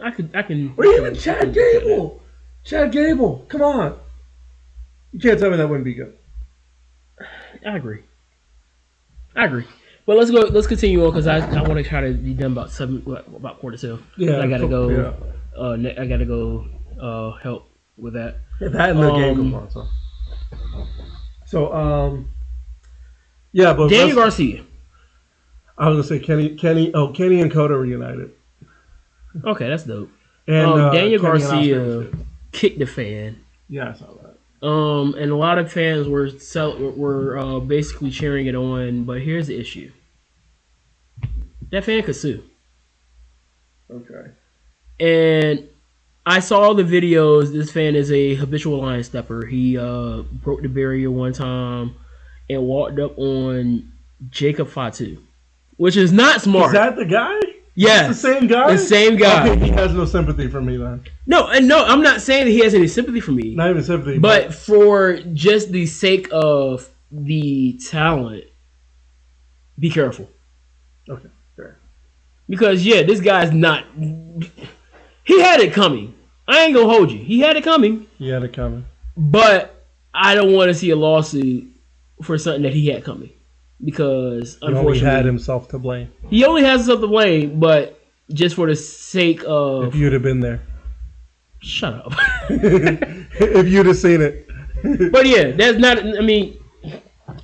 I can. Or even Chad Gable. Chad Gable, come on. You can't tell me that wouldn't be good. I agree. But let's continue on because I want to try to be done about 4:02. Yeah, I gotta go. Yeah. I gotta go help with that. That and the game goes on. So yeah, but Daniel Garcia. I was gonna say Kenny and Kota reunited. Okay, that's dope. And Daniel Garcia kicked the fan. Yeah, I saw that. And a lot of fans were basically cheering it on, but here's the issue. That fan could sue. Okay. And I saw the videos. This fan is a habitual line stepper. He broke the barrier one time and walked up on Jacob Fatu, which is not smart. Is that the guy? Yes. It's the same guy? The same guy. Okay, he has no sympathy for me then. No, I'm not saying that he has any sympathy for me. Not even sympathy. But for just the sake of the talent, be careful. Okay, fair. Because, this guy's not... He had it coming. I ain't gonna hold you. He had it coming. He had it coming. But I don't want to see a lawsuit for something that he had coming. Because, unfortunately... He only had himself to blame. He only has himself to blame, but just for the sake of... If you'd have been there. Shut up. If you'd have seen it. But yeah, that's not... I mean,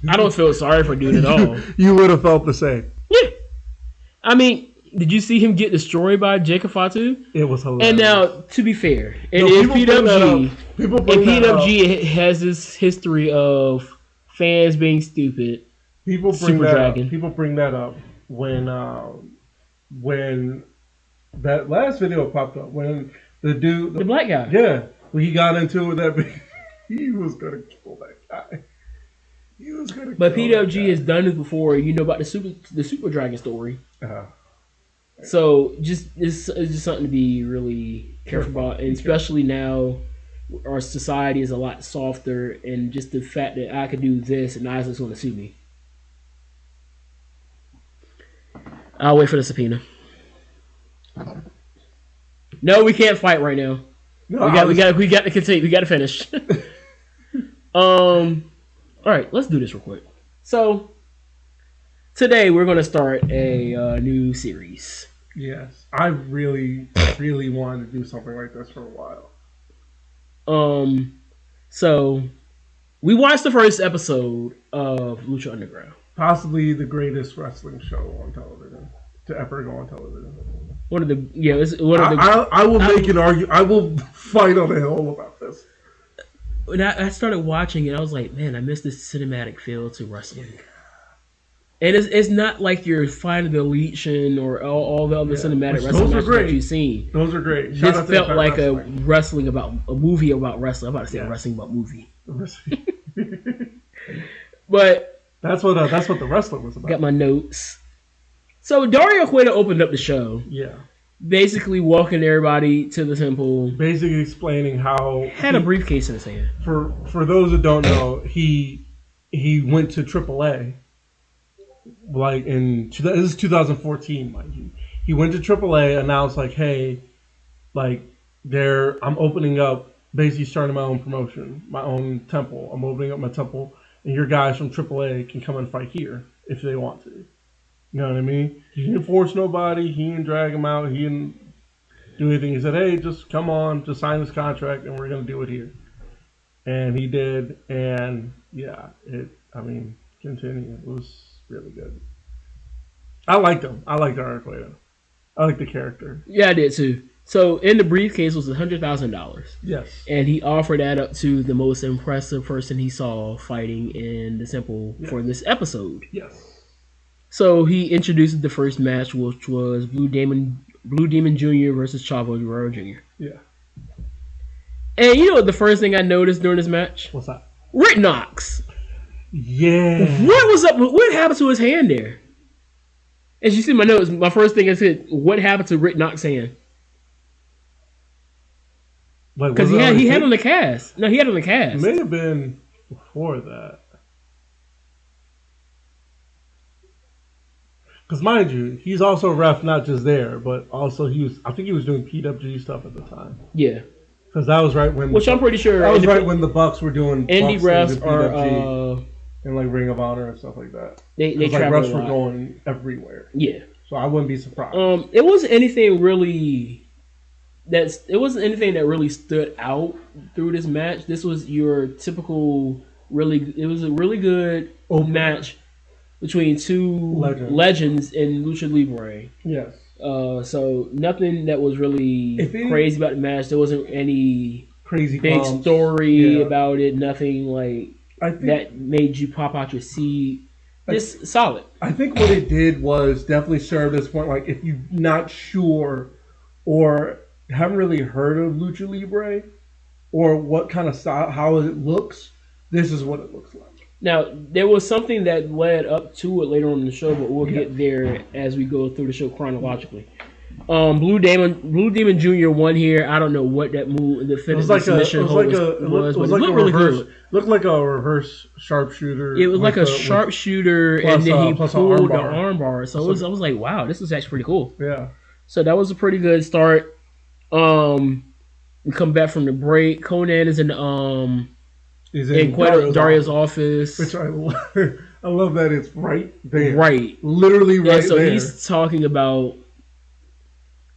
I don't feel sorry for dude at all. You would have felt the same. Yeah. I mean, did you see him get destroyed by Jacob Fatu? It was hilarious. And now, to be fair, if PWG has this history of fans being stupid... People bring that up when that last video popped up when the black guy, when he got into it with that, he was gonna kill that guy. But PWG has done this before. You know about the Super Dragon story. So it's just something to be really careful about, and especially now our society is a lot softer, and just the fact that I could do this and ISIS want to sue me. I'll wait for the subpoena. No, we can't fight right now. No, We got to continue. We got to finish. All right, let's do this real quick. So today we're going to start a new series. Yes, I really, really wanted to do something like this for a while. So we watched the first episode of Lucha Underground. Possibly the greatest wrestling show on television to ever go on television. I will make an argument. I will fight on a hill about this. When I started watching it, I was like, man, I miss this cinematic feel to wrestling. And it's not like you're finding the Legion or all the other cinematic wrestling matches that you've seen. Those are great. This felt like a movie about wrestling. I'm about to say wrestling about movie. But that's what the wrestling was about. Got my notes. So Dario Cueto opened up the show. Yeah. Basically walking everybody to the temple. Basically explaining how had a briefcase in his hand. For those that don't know, he went to AAA. Like this is 2014, mind you. He went to AAA, announced like, hey, like I'm opening up, basically starting my own promotion, my own temple. I'm opening up my temple, and your guys from AAA can come and fight here if they want to. You know what I mean? He didn't force nobody. He didn't drag him out. He didn't do anything. He said, hey, just come on, just sign this contract, and we're gonna do it here. And he did, and yeah, continue. It was really good. I liked him. I liked Dario Cueto. I liked the character. Yeah, I did too. So in the briefcase was $100,000. Yes. And he offered that up to the most impressive person he saw fighting in the temple for this episode. Yes. So he introduced the first match, which was Blue Demon Jr. versus Chavo Guerrero Jr. Yeah. And you know the first thing I noticed during this match? What's that? Rick Knox. Yeah. What was up? What happened to his hand there? As you see my notes, my first thing I said, what happened to Rick Knox's hand? Because he had on the cast. No, he had on the cast. It may have been before that. Because mind you, he's also a ref, not just there, but also I think he was doing PWG stuff at the time. Yeah. Because that was right when... I'm pretty sure... That was right when the Bucks were doing... Indie refs are... and like Ring of Honor and stuff like that. They like travel refs were going everywhere. Yeah. So I wouldn't be surprised. It wasn't anything really... It wasn't anything that really stood out through this match. This was your typical... It was a really good match between two legends in Lucha Libre. Yes. So nothing that was really crazy about the match. There wasn't any crazy big story about it. Nothing like that made you pop out your seat. Just solid. I think what it did was definitely serve this point. Like if you're not sure or haven't really heard of Lucha Libre or what kind of style, how it looks, this is what it looks like. Now, there was something that led up to it later on in the show, but we'll get there as we go through the show chronologically. Blue Demon Jr. won here. I don't know what that move, the finish submission was, but it looked really good. Looked like a reverse sharpshooter. It was like a sharpshooter, and then he pulled the armbar. So I was like, wow, this is actually pretty cool. Yeah. So that was a pretty good start. We come back from the break. Conan is in Dario's office. Which I love that it's right there. Right. Literally right there. So he's talking about,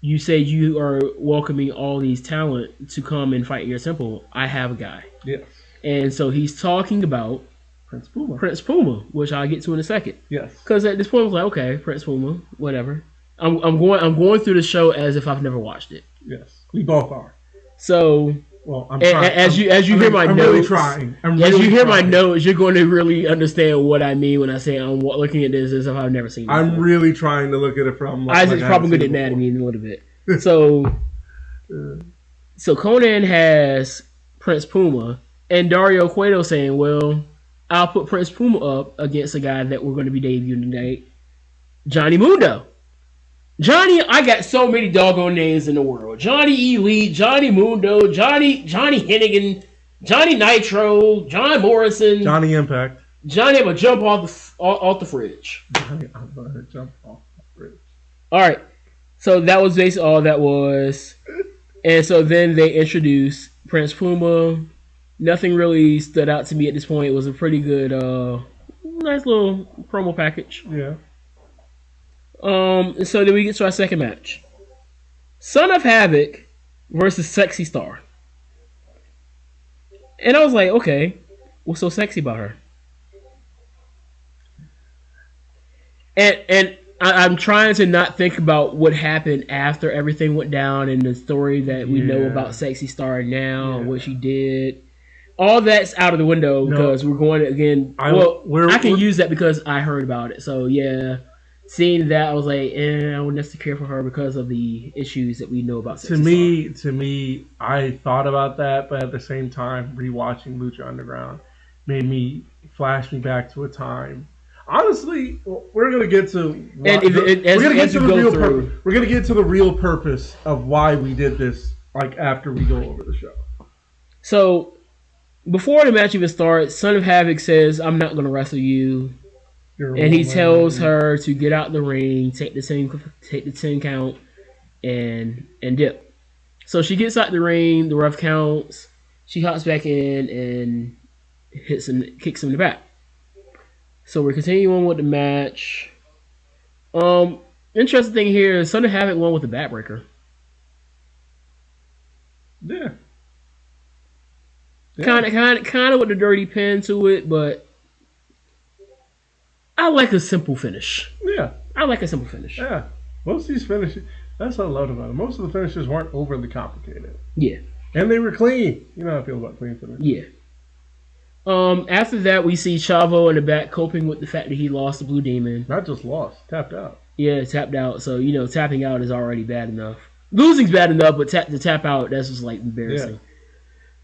you say you are welcoming all these talent to come and fight in your temple. I have a guy. Yes. And so he's talking about Prince Puma, which I'll get to in a second. Yes. Because at this point I was like, okay, Prince Puma, whatever. I'm going through the show as if I've never watched it. Yes. We both are. So... Well, I'm trying. As you hear my notes, really trying. As you hear my notes, you're going to really understand what I mean when I say I'm looking at this as if I've never seen it. I'm really trying to look at it from. Isaac's probably going to get mad at me in a little bit. So Conan has Prince Puma and Dario Cueto saying, "Well, I'll put Prince Puma up against a guy that we're going to be debuting tonight, Johnny Mundo." Johnny, I got so many doggone names in the world. Johnny Elite, Johnny Mundo, Johnny Hennigan, Johnny Nitro, John Morrison, Johnny Impact. Johnny, I'm gonna jump off the fridge. Johnny, I'm gonna jump off the fridge. All right, so that was basically all that was, and so then they introduced Prince Puma. Nothing really stood out to me at this point. It was a pretty good, nice little promo package. Yeah. So then we get to our second match. Son of Havoc versus Sexy Star. And I was like, okay, what's so sexy about her? And I'm trying to not think about what happened after everything went down and the story that we know about Sexy Star now and what she did. All that's out of the window because we're going to, again. I can use that because I heard about it. So, yeah. Seeing that, I was like, I wouldn't necessarily care for her because of the issues that we know about. To me, I thought about that, but at the same time, rewatching Lucha Underground made me flash me back to a time. Honestly, we're gonna get to we're gonna get to the real purpose of why we did this. Like after we go over the show. So before the match even starts, Son of Havoc says, "I'm not gonna wrestle you." And he tells her to get out the ring, take the 10 count, and dip. So she gets out the ring, the ref counts, she hops back in and kicks him in the back. So we're continuing with the match. Interesting thing here is Son of Havoc won with the backbreaker. Yeah. Kind of with the dirty pin to it, but I like a simple finish. Yeah. I like a simple finish. Yeah. Most of these finishes, that's what I loved about it. Most of the finishes weren't overly complicated. Yeah. And they were clean. You know how I feel about clean finishes. Yeah. After that, we see Chavo in the back coping with the fact that he lost the Blue Demon. Not just lost, tapped out. Yeah, tapped out. So, tapping out is already bad enough. Losing's bad enough, but to tap out, that's just like embarrassing. Yeah.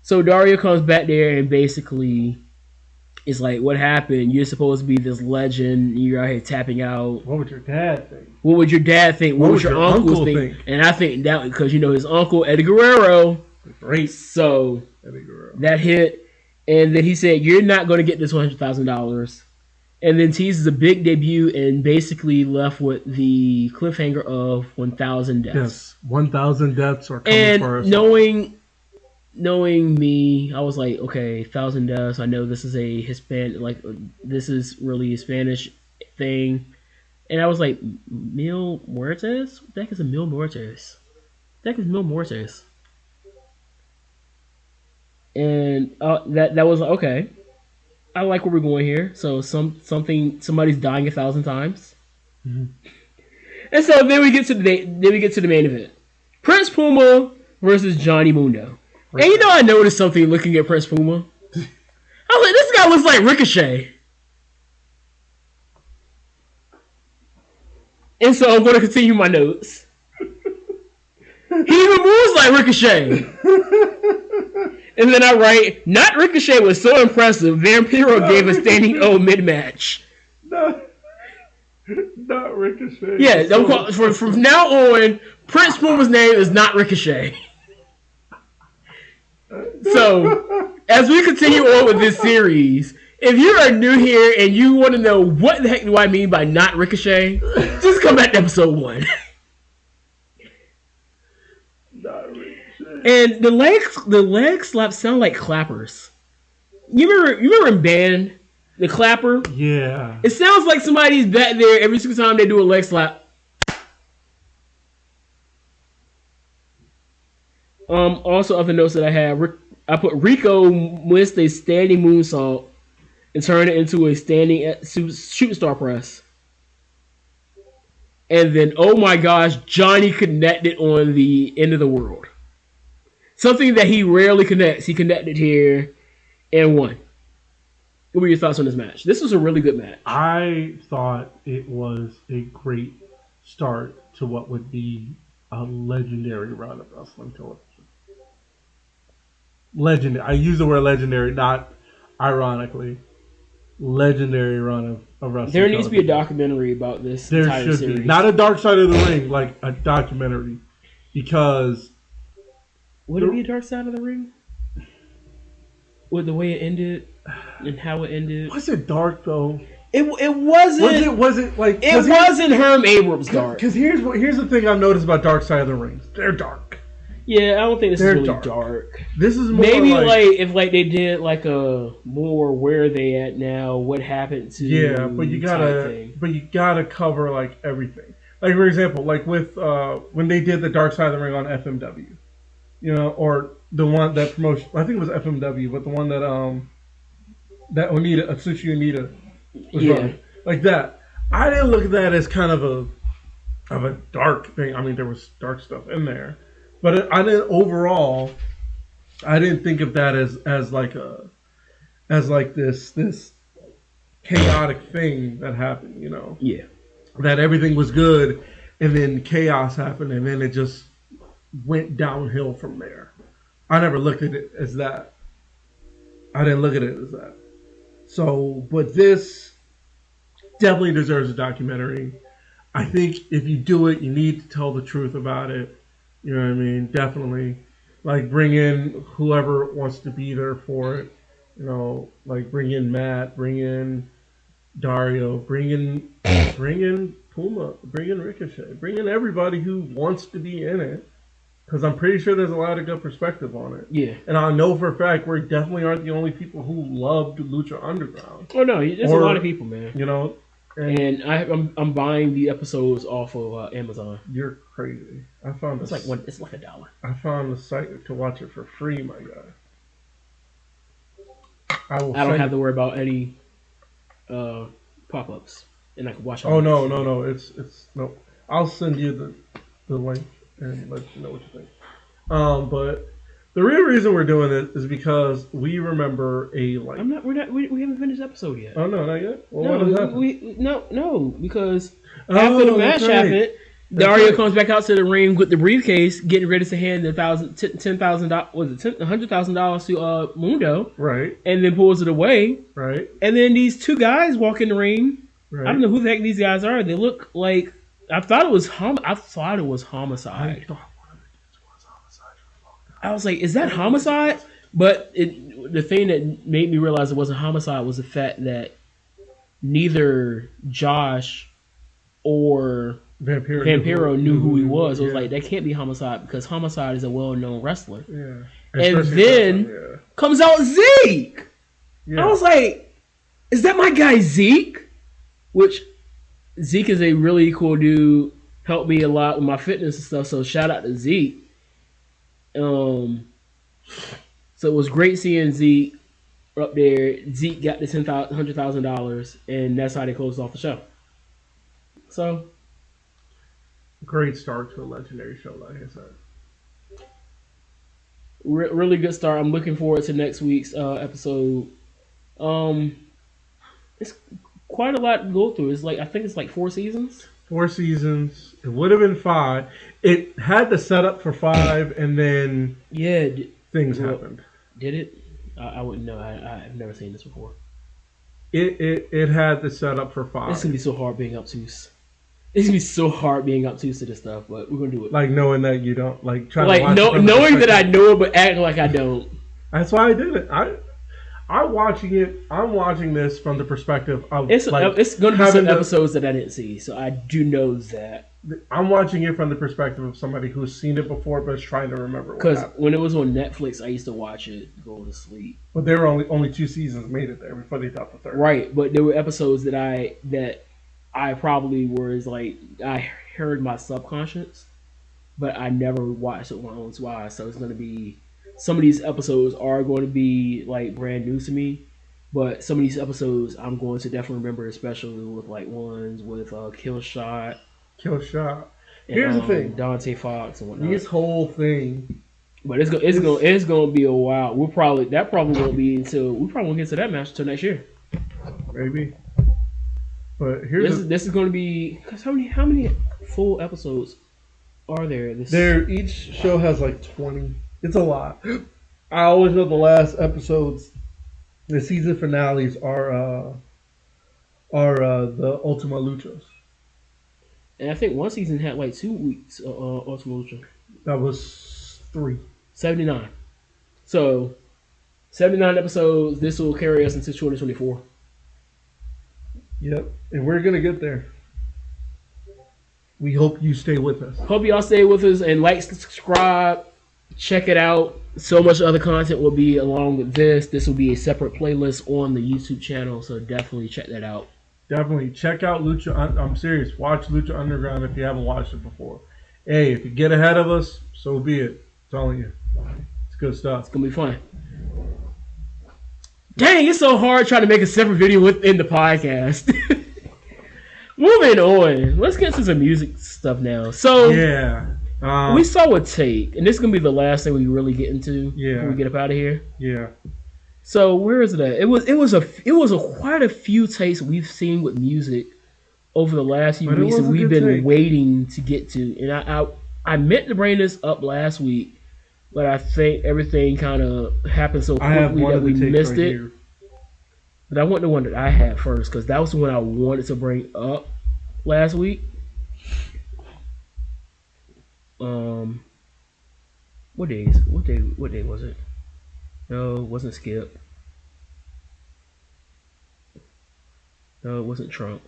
So Dario comes back there and basically is like, what happened? You're supposed to be this legend. You're out here tapping out. What would your dad think? What would your dad think? What would your uncle think? And I think that because, his uncle, Eddie Guerrero. Great. So Eddie Guerrero. That hit. And then he said, you're not going to get this $100,000. And then teases a big debut and basically left with the cliffhanger of 1,000 deaths. Yes, 1,000 deaths are coming for us. And knowing me, I was like, okay, 1,000 deaths. I know this is a this is really a Spanish thing. And I was like, Mil Muertes? What the heck is a Mil Muertes? What the heck is Mil Muertes? And that was okay. I like where we're going here. So somebody's dying 1,000 times. Mm-hmm. And so then we get to the main event. Prince Puma versus Johnny Mundo. Right. And I noticed something looking at Prince Puma. I was like, this guy looks like Ricochet. And so I'm going to continue my notes. He even moves like Ricochet. And then I write, not Ricochet was so impressive, Vampiro gave a standing O mid-match. Not Ricochet. Yeah, from now on, Prince Puma's name is not Ricochet. So, as we continue on with this series, if you are new here and you want to know what the heck do I mean by not Ricochet, just come back to episode 1. And the leg slaps sound like clappers. You remember in band, the clapper? Yeah. It sounds like somebody's back there every single time they do a leg slap. Also, other notes that I have, I put Rico missed a standing moonsault and turned it into a standing shooting star press. And then, oh my gosh, Johnny connected on the end of the world. Something that he rarely connects. He connected here and won. What were your thoughts on this match? This was a really good match. I thought it was a great start to what would be a legendary run of wrestling television. Legendary. I use the word legendary, not ironically. legendary run of wrestling. There needs to be a television. documentary about this There entire should series. be not a Dark Side of the Ring, like a documentary, because Would it be a Dark Side of the Ring? With the way it ended and how it ended. was it dark though? It wasn't. Was it like? It wasn't Herm Abrams dark. Because here's the thing I've noticed about Dark Side of the Rings. They're dark. Yeah, I don't think this is They're really dark. dark. This is more Maybe like if they did like a more where are they at now, what happened to but you type gotta thing. cover like everything. Like for example, like with when they did the Dark Side of the Ring on FMW, or the one that promotion. I think it was FMW, but the one that Atsushi Onita was running, like that. I didn't look at that as kind of a dark thing. I mean, there was dark stuff in there, but I didn't overall. I didn't think of that as like this chaotic thing that happened. Yeah. That everything was good, and then chaos happened, and then it just went downhill from there. I never looked at it as that. I didn't look at it as that. So, but this definitely deserves a documentary. I think if you do it, you need to tell the truth about it. You know what I mean? Definitely. Like, bring in whoever wants to be there for it. Like, bring in Matt, bring in Dario, bring in Puma, bring in Ricochet, bring in everybody who wants to be in it. Because I'm pretty sure there's a lot of good perspective on it. Yeah. And I know for a fact we definitely aren't the only people who loved Lucha Underground. Oh no, there's a lot of people, man. And I'm buying the episodes off of Amazon. You're crazy. It's like $1. I found the site to watch it for free, my guy. I don't have to worry about any pop-ups, and I can watch. Oh no! It's no. I'll send you the link and let you know what you think. But the real reason we're doing it is because we remember we haven't finished the episode yet. Oh no, not yet. Well, no, because after the match happened, Dario comes back out to the ring with the briefcase, getting ready to hand the $10,000. Was it $100,000 to Mundo? Right. And then pulls it away. Right. And then these two guys walk in the ring. Right. I don't know who the heck these guys are. They look like I thought it was Homicide. I thought one of the dudes was Homicide. I was like, is that Homicide? But the thing that made me realize it wasn't Homicide was the fact that neither Josh or Vampiro knew who he was. I was like, that can't be Homicide because Homicide is a well-known wrestler. Yeah. And then comes out Zeke. Yeah. I was like, is that my guy Zeke? Which Zeke is a really cool dude. Helped me a lot with my fitness and stuff. So shout out to Zeke. So it was great seeing Zeke up there. Zeke got the $100,000, and that's how they closed off the show. So, great start to a legendary show, like I said. Really good start. I'm looking forward to next week's episode. It's quite a lot to go through. I think it's like 4 seasons. 4 seasons. It would have been 5. It had the setup for 5, and then things happened. Did it? I wouldn't know. I've never seen this before. It had the setup for 5. It's gonna be so hard being obtuse. It's gonna be so hard being obtuse to this stuff, but we're gonna do it. Like knowing that you don't knowing that I know it, but acting like I don't. That's why I did it. I'm watching this from the perspective of it's going to be some episodes that I didn't see, so I do know that. I'm watching it from the perspective of somebody who's seen it before but is trying to remember what happened. Because when it was on Netflix, I used to watch it, go to sleep. But there were only 2 seasons made it there before they dropped the 3rd. Right, but there were episodes that I probably was like, I heard my subconscious, but I never watched it once. Why? So it's going to be, some of these episodes are going to be like brand new to me, but some of these episodes I'm going to definitely remember, especially with like ones with Killshot. Here's the thing, Dante Fox and whatnot. This whole thing, but it's going to be a while. We probably won't get to that match until next year. Maybe. But this is going to be, because how many full episodes are there? Each show has like 20. It's a lot. I always know the last episodes, the season finales are are the Ultima Luchas. And I think one season had like 2 weeks. Ultimate Lucha. That was 3. 79. So 79 episodes. This will carry us into 2024. Yep, and we're gonna get there. We hope you stay with us. Hope y'all stay with us and like, subscribe, check it out. So much other content will be along with this. This will be a separate playlist on the YouTube channel, so definitely check that out. Definitely check out Lucha. I'm serious. Watch Lucha Underground if you haven't watched it before. Hey, if you get ahead of us, so be it. I'm telling you, it's good stuff. It's gonna be fun. Dang, it's so hard trying to make a separate video within the podcast. Moving on, let's get to some music stuff now. So Yeah. we saw a take, and this is gonna be the last thing we really get into before we get up out of here. Yeah. So where is it at? It was a quite a few takes we've seen with music over the last few But it weeks, was and a we've good been take. waiting to get to. And I meant to bring this up last week, but I think everything kind of happened so I have quickly one that of we the takes missed right it. here. But I want the one that I had first because that was the one I wanted to bring up last week. What days? What day was it? No, it wasn't Skip. No, it wasn't Trump.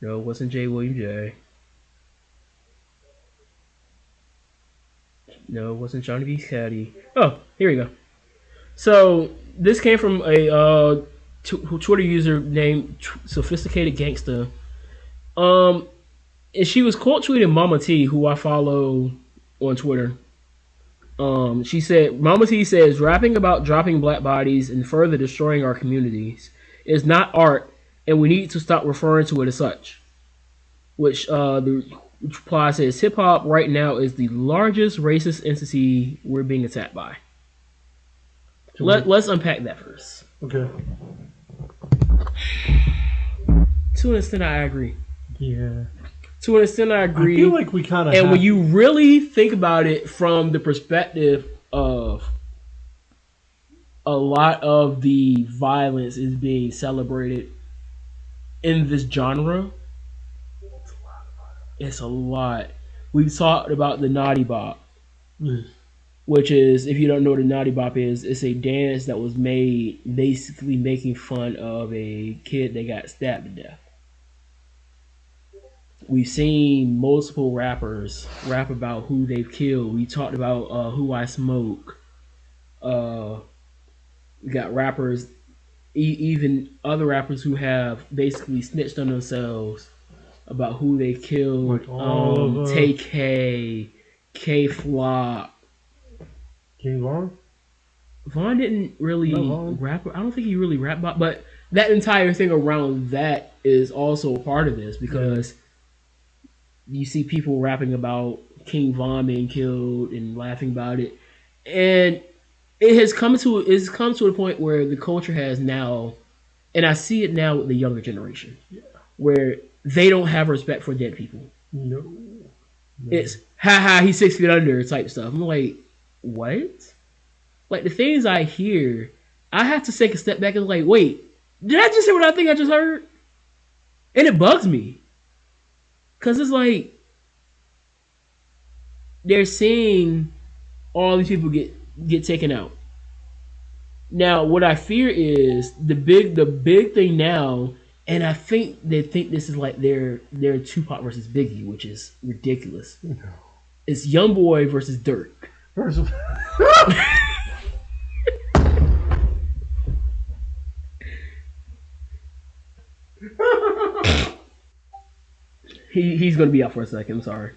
No, it wasn't J. William J. No, it wasn't Johnny B. Caddy. Oh, here we go. So this came from a Twitter user named Sophisticated Gangsta. And she was quote tweeting Mama T, who I follow on Twitter. She said, Mama T says, rapping about dropping black bodies and further destroying our communities is not art, and we need to stop referring to it as such. Which the reply says, hip hop right now is the largest racist entity we're being attacked by. Let's unpack that first. Okay. To an extent, I agree. Yeah. To an extent, I agree. I feel like we kind of. And when you really think about it from the perspective of a lot of the violence is being celebrated in this genre, it's a lot. We've talked about the Naughty Bop, which is, if you don't know what a Naughty Bop is, it's a dance that was made basically making fun of a kid that got stabbed to death. We've seen multiple rappers rap about who they've killed. We talked about Who I Smoke. We got rappers, even other rappers who have basically snitched on themselves about who they killed. Like TK, K Flop. King Von? Von didn't really rap. I don't think he really rapped about, but that entire thing around that is also a part of this because you see people rapping about King Von being killed and laughing about it, and it's come to a point where the culture has now, and I see it now with the younger generation, where they don't have respect for dead people. No. It's ha he's 6 feet under type stuff. I'm like, what? Like the things I hear, I have to take a step back and like, wait, did I just say what I think I just heard? And it bugs me. Cause it's like they're seeing all these people get taken out. Now, what I fear is the big thing now, and I think they think this is like their Tupac versus Biggie, which is ridiculous. No. It's YoungBoy versus Durk. First of He's gonna be out for a second. I'm sorry.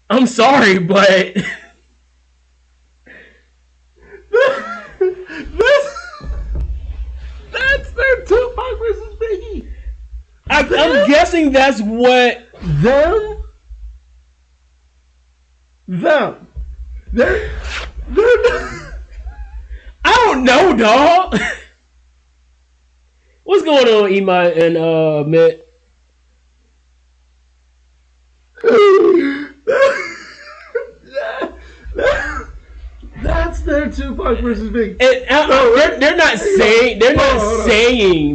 I'm sorry, but that's their Tupac versus Biggie. I'm guessing that's what Them. They're I don't know, dog. What's going on, Iman and Mitt? That's their Tupac versus Biggie. They're not saying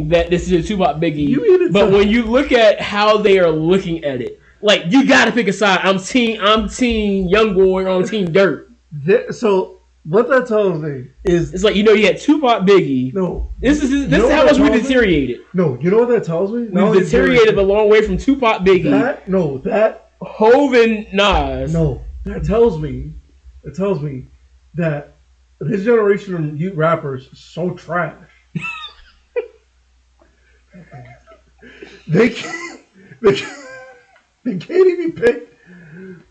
that this is a Tupac Biggie, but when you look at how they are looking at it, like you got to pick a side. I'm team Youngboy or I'm team Dirt. So what that tells me is it's like you had Tupac Biggie. No, this is how much we deteriorated. No, you know what that tells me? We deteriorated a long way from Tupac Biggie. That Hov and Nas. No, that tells me that this generation of youth rappers is so trash. They can't even pick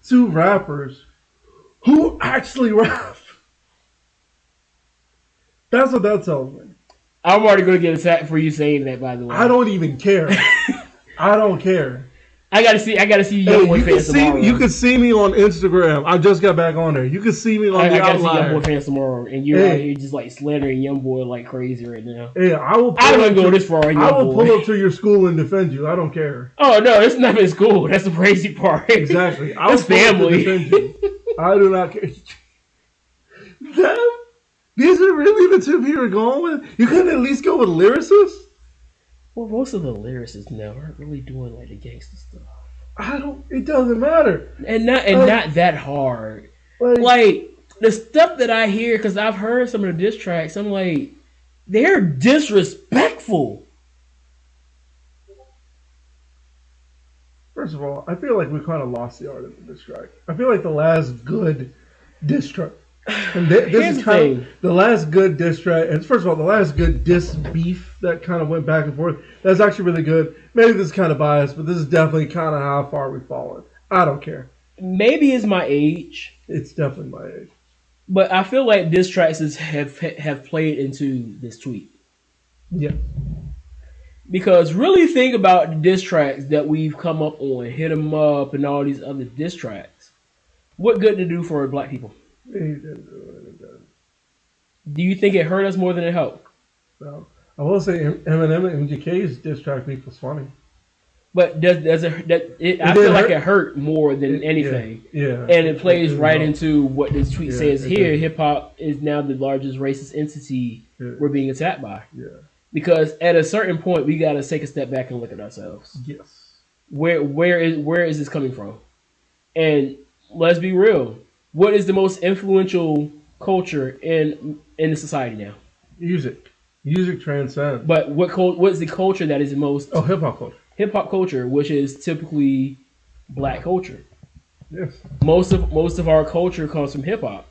two rappers who actually rap. That's what that tells me. I'm already going to get attacked for you saying that, by the way. I don't even care. I don't care. I gotta see Youngboy fans tomorrow. You can see me on Instagram. I just got back on there. You can see me on the Outlier. I gotta see Youngboy fans tomorrow, and you're out here just like slandering Youngboy like crazy right now. Yeah, I will. I don't even go this far. I will pull up to your school and defend you. I don't care. Oh no, it's not in school. That's the crazy part. Exactly. I was family. Defend you. I do not care. These are really the two people you're going with. You couldn't at least go with lyricists. Well, most of the lyricists now aren't really doing like the gangster stuff. It doesn't matter. And not that hard. Like the stuff that I hear, because I've heard some of the diss tracks, I'm like, they're disrespectful. First of all, I feel like we kind of lost the art of the diss track. I feel like the last good diss track. And this is kind of the last good diss track. And first of all, the last good diss beef that kind of went back and forth. That's actually really good. Maybe this is kind of biased, but this is definitely kind of how far we've fallen. I don't care. Maybe it's my age. It's definitely my age. But I feel like diss tracks have played into this tweet. Yeah. Because really think about the diss tracks that we've come up on, Hit 'Em Up and all these other diss tracks. What good to do for black people? Do you think it hurt us more than it helped? No. I will say Eminem and MGK's diss track beef was funny. But does it? I feel like it hurt more than anything. Yeah. And it plays right into what this tweet says here. Hip hop is now the largest racist entity we're being attacked by. Yeah. Because at a certain point, we got to take a step back and look at ourselves. Yes. Where is this coming from? And let's be real. What is the most influential culture in the society now? Music. Music transcends. But what is the culture that is the most? Oh, hip hop culture. Hip hop culture, which is typically black culture. Yes. Most of our culture comes from hip hop,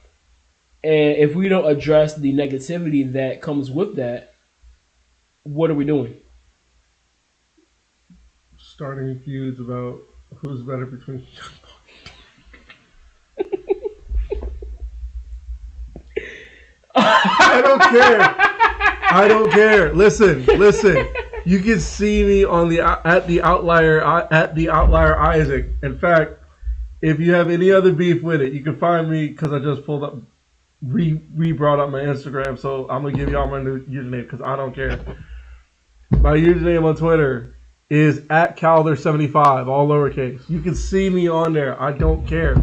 and if we don't address the negativity that comes with that, what are we doing? Starting feuds about who's better between. I don't care. Listen. You can see me on at the outlier Isaac. In fact, if you have any other beef with it, you can find me because I just pulled up, brought up my Instagram. So I'm gonna give y'all my new username because I don't care. My username on Twitter is @Calder75, all lowercase. You can see me on there. I don't care.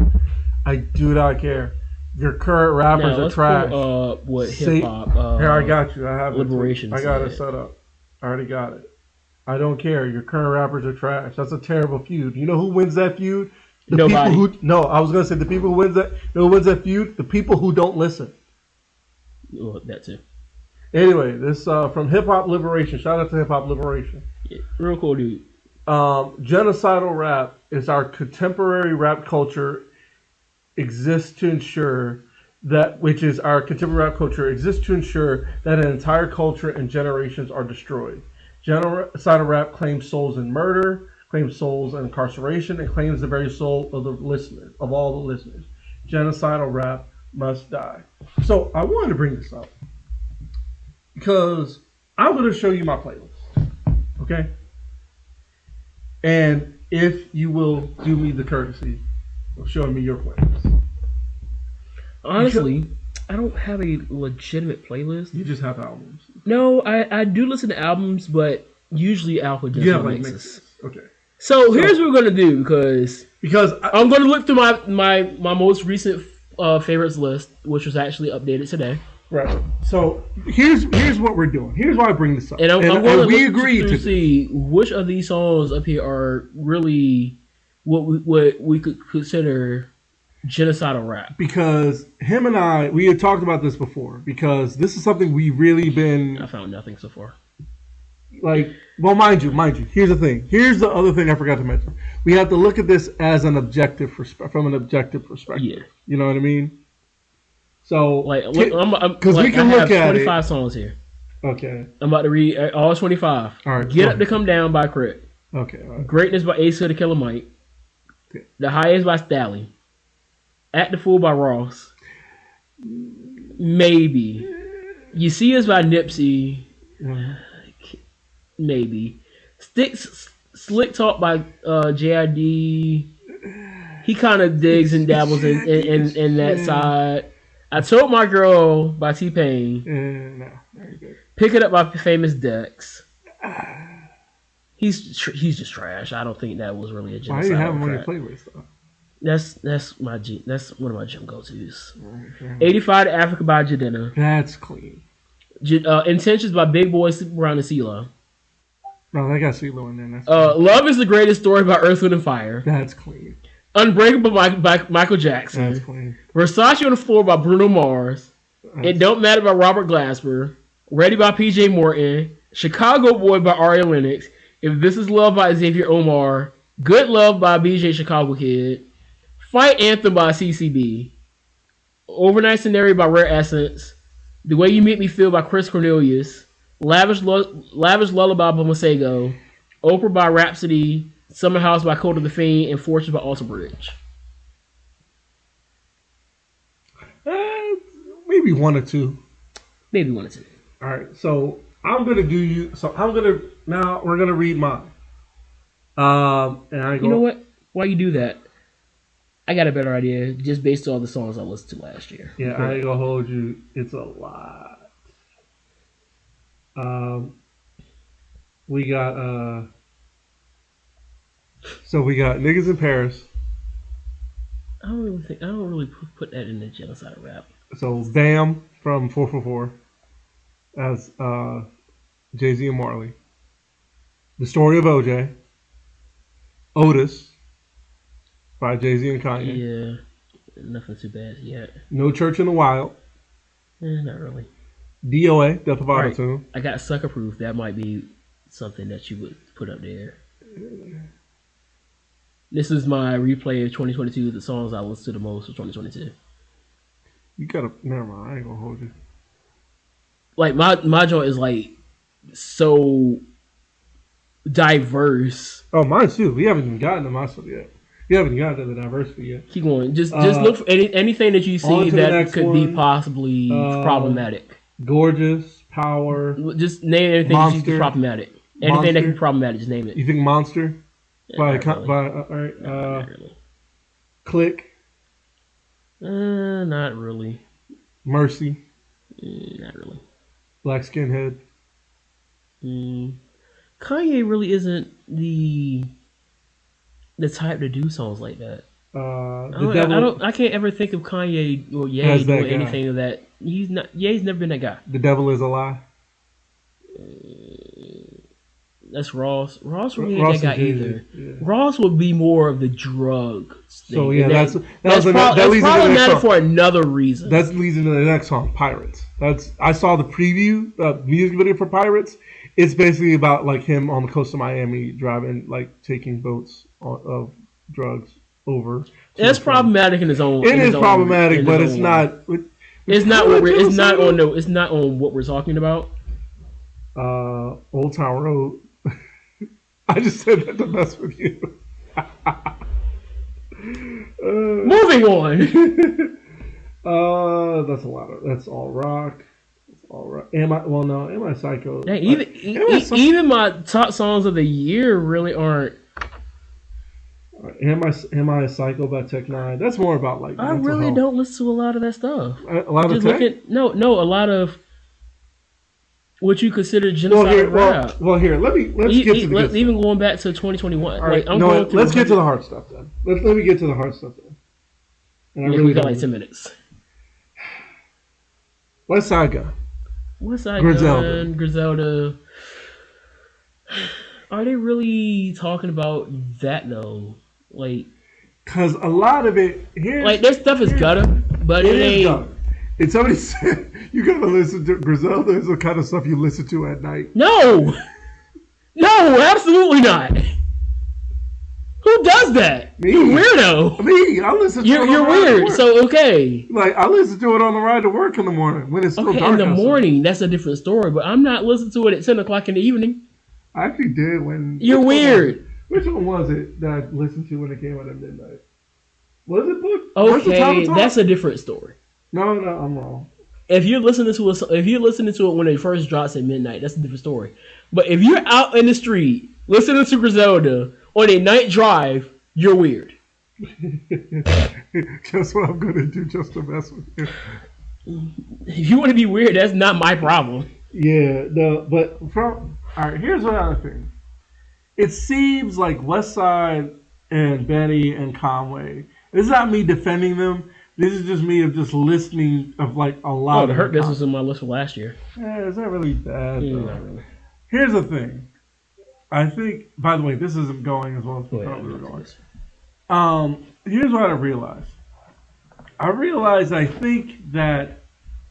I do not care. Your current rappers are trash. What hip hop? Here, I got you. I have Liberation. I got it set up. I already got it. I don't care. Your current rappers are trash. That's a terrible feud. You know who wins that feud? Nobody. I was gonna say the people who wins that. Who wins that feud? The people who don't listen. Oh, that too. Anyway, this from Hip Hop Liberation. Shout out to Hip Hop Liberation. Yeah, real cool dude. Genocidal rap is our contemporary rap culture. Exists to ensure that, which is our contemporary rap culture, exists to ensure that an entire culture and generations are destroyed. Genocidal rap claims souls in murder, claims souls in incarceration, and claims the very soul of the listener, of all the listeners. Genocidal rap must die. So I wanted to bring this up because I'm going to show you my playlist, okay? And if you will do me the courtesy of showing me your playlist. Honestly, I don't have a legitimate playlist. You just have albums. No, I do listen to albums, but usually Alpha just mixes. Okay. So here's what we're gonna do because I, I'm gonna look through my most recent favorites list, which was actually updated today. right. So here's what we're doing. Here's why I bring this up. And I'm going to we agree to see which of these songs up here are really what we could consider genocidal rap. Because him and I, we had talked about this before. Because this is something we really been. I found nothing so far. Like, well, mind you. Here's the thing. Here's the other thing I forgot to mention. We have to look at this as an objective from an objective perspective. Yeah. You know what I mean? So, like, because we can look at 25 songs here. Okay. I'm about to read all 25. All right. Get Up to Come Down by Crit. Okay. All right. Greatness by Ace of the Killer Mike. Okay. The Highest by Stalley. Act the Fool by Ross. Maybe. You See Us by Nipsey. Maybe. Slick Talk by JID. He kind of digs and dabbles in that side. I Told My Girl by T-Pain. No, very good. Pick It Up by Famous Dex. He's just trash. I don't think that was really a genocidal. Why do you have him on your playlist though? That's one of my gym go-tos. Okay. 85 to Africa by Jadena. That's clean. Intentions by Big Boy, Super Brown, and CeeLo. No, they got CeeLo in there. That's Love Is the Greatest Story by Earth, Wind & Fire. That's clean. Unbreakable by Michael Jackson. That's clean. Versace on the Floor by Bruno Mars. It Don't Matter by Robert Glasper. Ready by PJ Morton. Chicago Boy by Ari Lennox. If This Is Love by Xavier Omar. Good Love by BJ Chicago Kid. Fight Anthem by CCB. Overnight Scenario by Rare Essence. The Way You Make Me Feel by Chris Cornelius. Lavish Lullaby by Masego. Oprah by Rhapsody. Summer House by Code of the Fiend. And Fortune by Alter Bridge. Maybe one or two. Maybe one or two. All right, so I'm gonna now we're gonna read mine. And I go. You know what? While you do that, I got a better idea just based on the songs I listened to last year. Yeah, I ain't gonna hold you. It's a lot. We got so we got Niggas in Paris. I don't really put that in the genocide rap. So Damn from 444 as Jay-Z and Marley. The Story of OJ. Otis by Jay-Z and Kanye. Yeah, nothing too bad yet. No Church in the Wild. Not really. DOA, Death of Auto-Tune. Right. I got Sucker Proof. That might be something that you would put up there. This is my replay of 2022, the songs I listened to the most of 2022. You gotta, never mind, I ain't gonna hold you. Like, my joint is, like, so diverse. Oh, mine too. We haven't even gotten to my stuff yet. You haven't gotten to the diversity yet. Keep going. Just look for anything that you see that could be possibly problematic. Gorgeous, Power. Just name anything that you think problematic. Anything that can be problematic, just name it. You think Monster? Yeah, Click. Not really. Mercy. Not really. Black Skinhead. Kanye really isn't the type to do songs like that. I can't ever think of Kanye or Ye doing anything of that. He's not. Ye's never been that guy. The Devil Is a Lie. That's Ross. Ross really ain't that guy either. Yeah. Ross would be more of the drug thing. So yeah, that's problematic for another reason. That leads into the next song, Pirates. I saw the preview, music video for Pirates. It's basically about like him on the coast of Miami driving, like taking boats of drugs over. That's problematic in his own. It is problematic, but it's not. It's not on what we're talking about. Old Town Road. I just said that to mess with you. Moving on. That's a lot of. That's all rock. That's all rock. Am I Psycho? Hey, even my top songs of the year really aren't. Am I Psycho by Tech Nine? That's more about like. I really don't listen to a lot of that stuff. A lot of Tech? No, a lot of. would you consider genocide rap? Well, here, let's get to the good even going back to 2021. All right, like, let's get to the hard stuff then. Let me get to the hard stuff then. And I really got like 10 minutes. West Side Gun. Griselda. Are they really talking about that though? Like, because a lot of it here, like their stuff is gutter, but it ain't. Gutter. And somebody said you gotta listen to Griselda is the kind of stuff you listen to at night. No, absolutely not. Who does that? Me. You weirdo. Me. I listen to it. You're weird. So okay. Like I listen to it on the ride to work in the morning when it's still dark in the outside. morning. That's a different story. But I'm not listening to it at 10 o'clock in the evening. I actually did when. You're weird. Which one was it that I listened to when it came out at midnight? Was it Book? Okay, that's a different story. No, I'm wrong. If you're listening to it when it first drops at midnight, that's a different story. But if you're out in the street listening to Griselda on a night drive, you're weird. Guess what I'm gonna do just to mess with you. If you want to be weird, that's not my problem. Yeah, no, but all right, here's another thing. It seems like Westside and Benny and Conway. This is not me defending them. This is just me of just listening of like a lot. Oh, the Hurt Business was in my list for last year. Yeah, is that really bad? Not really. Here's the thing. I think. By the way, this isn't going as well as we thought we were going. Here's what I realized. I think that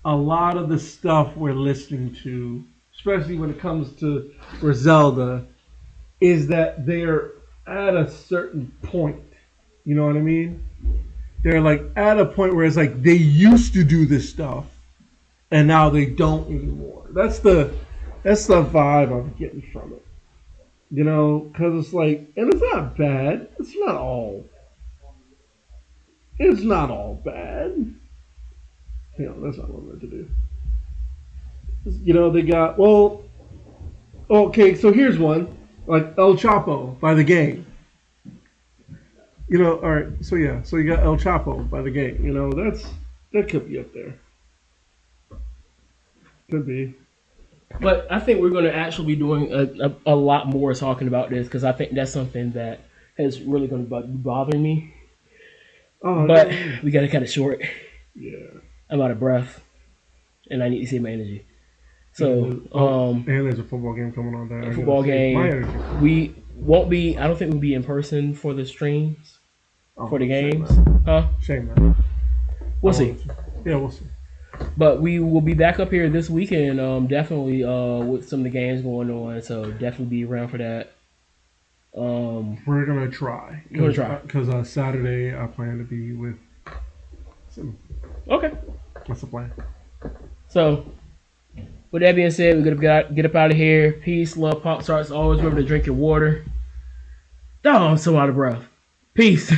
a lot of the stuff we're listening to, especially when it comes to Griselda, is that they're at a certain point. You know what I mean? They're like at a point where it's like they used to do this stuff, and now they don't anymore. That's the vibe I'm getting from it. You know, because it's like, and it's not bad. It's not all bad. You know, that's not what I'm meant to do. You know, they got, well, okay, so here's one, like El Chapo by The Game. You know, all right, so yeah, so you got El Chapo by The Game. You know, that could be up there. Could be. But I think we're going to actually be doing a lot more talking about this because I think that's something that is really going to be bothering me. Oh, but we got to cut it short. Yeah. I'm out of breath, and I need to save my energy. So, and there's a football game coming on there. A football game. We won't be. I don't think we'll be in person for the streams for the games. Shame, man. We'll see. Yeah, we'll see. But we will be back up here this weekend, definitely with some of the games going on. So definitely be around for that. We're gonna try. Because Saturday I plan to be with Sim. Okay. That's the plan. So, with that being said, we're gonna get up out of here. Peace, love, Pop Tarts. Always remember to drink your water. Oh, I'm so out of breath. Peace.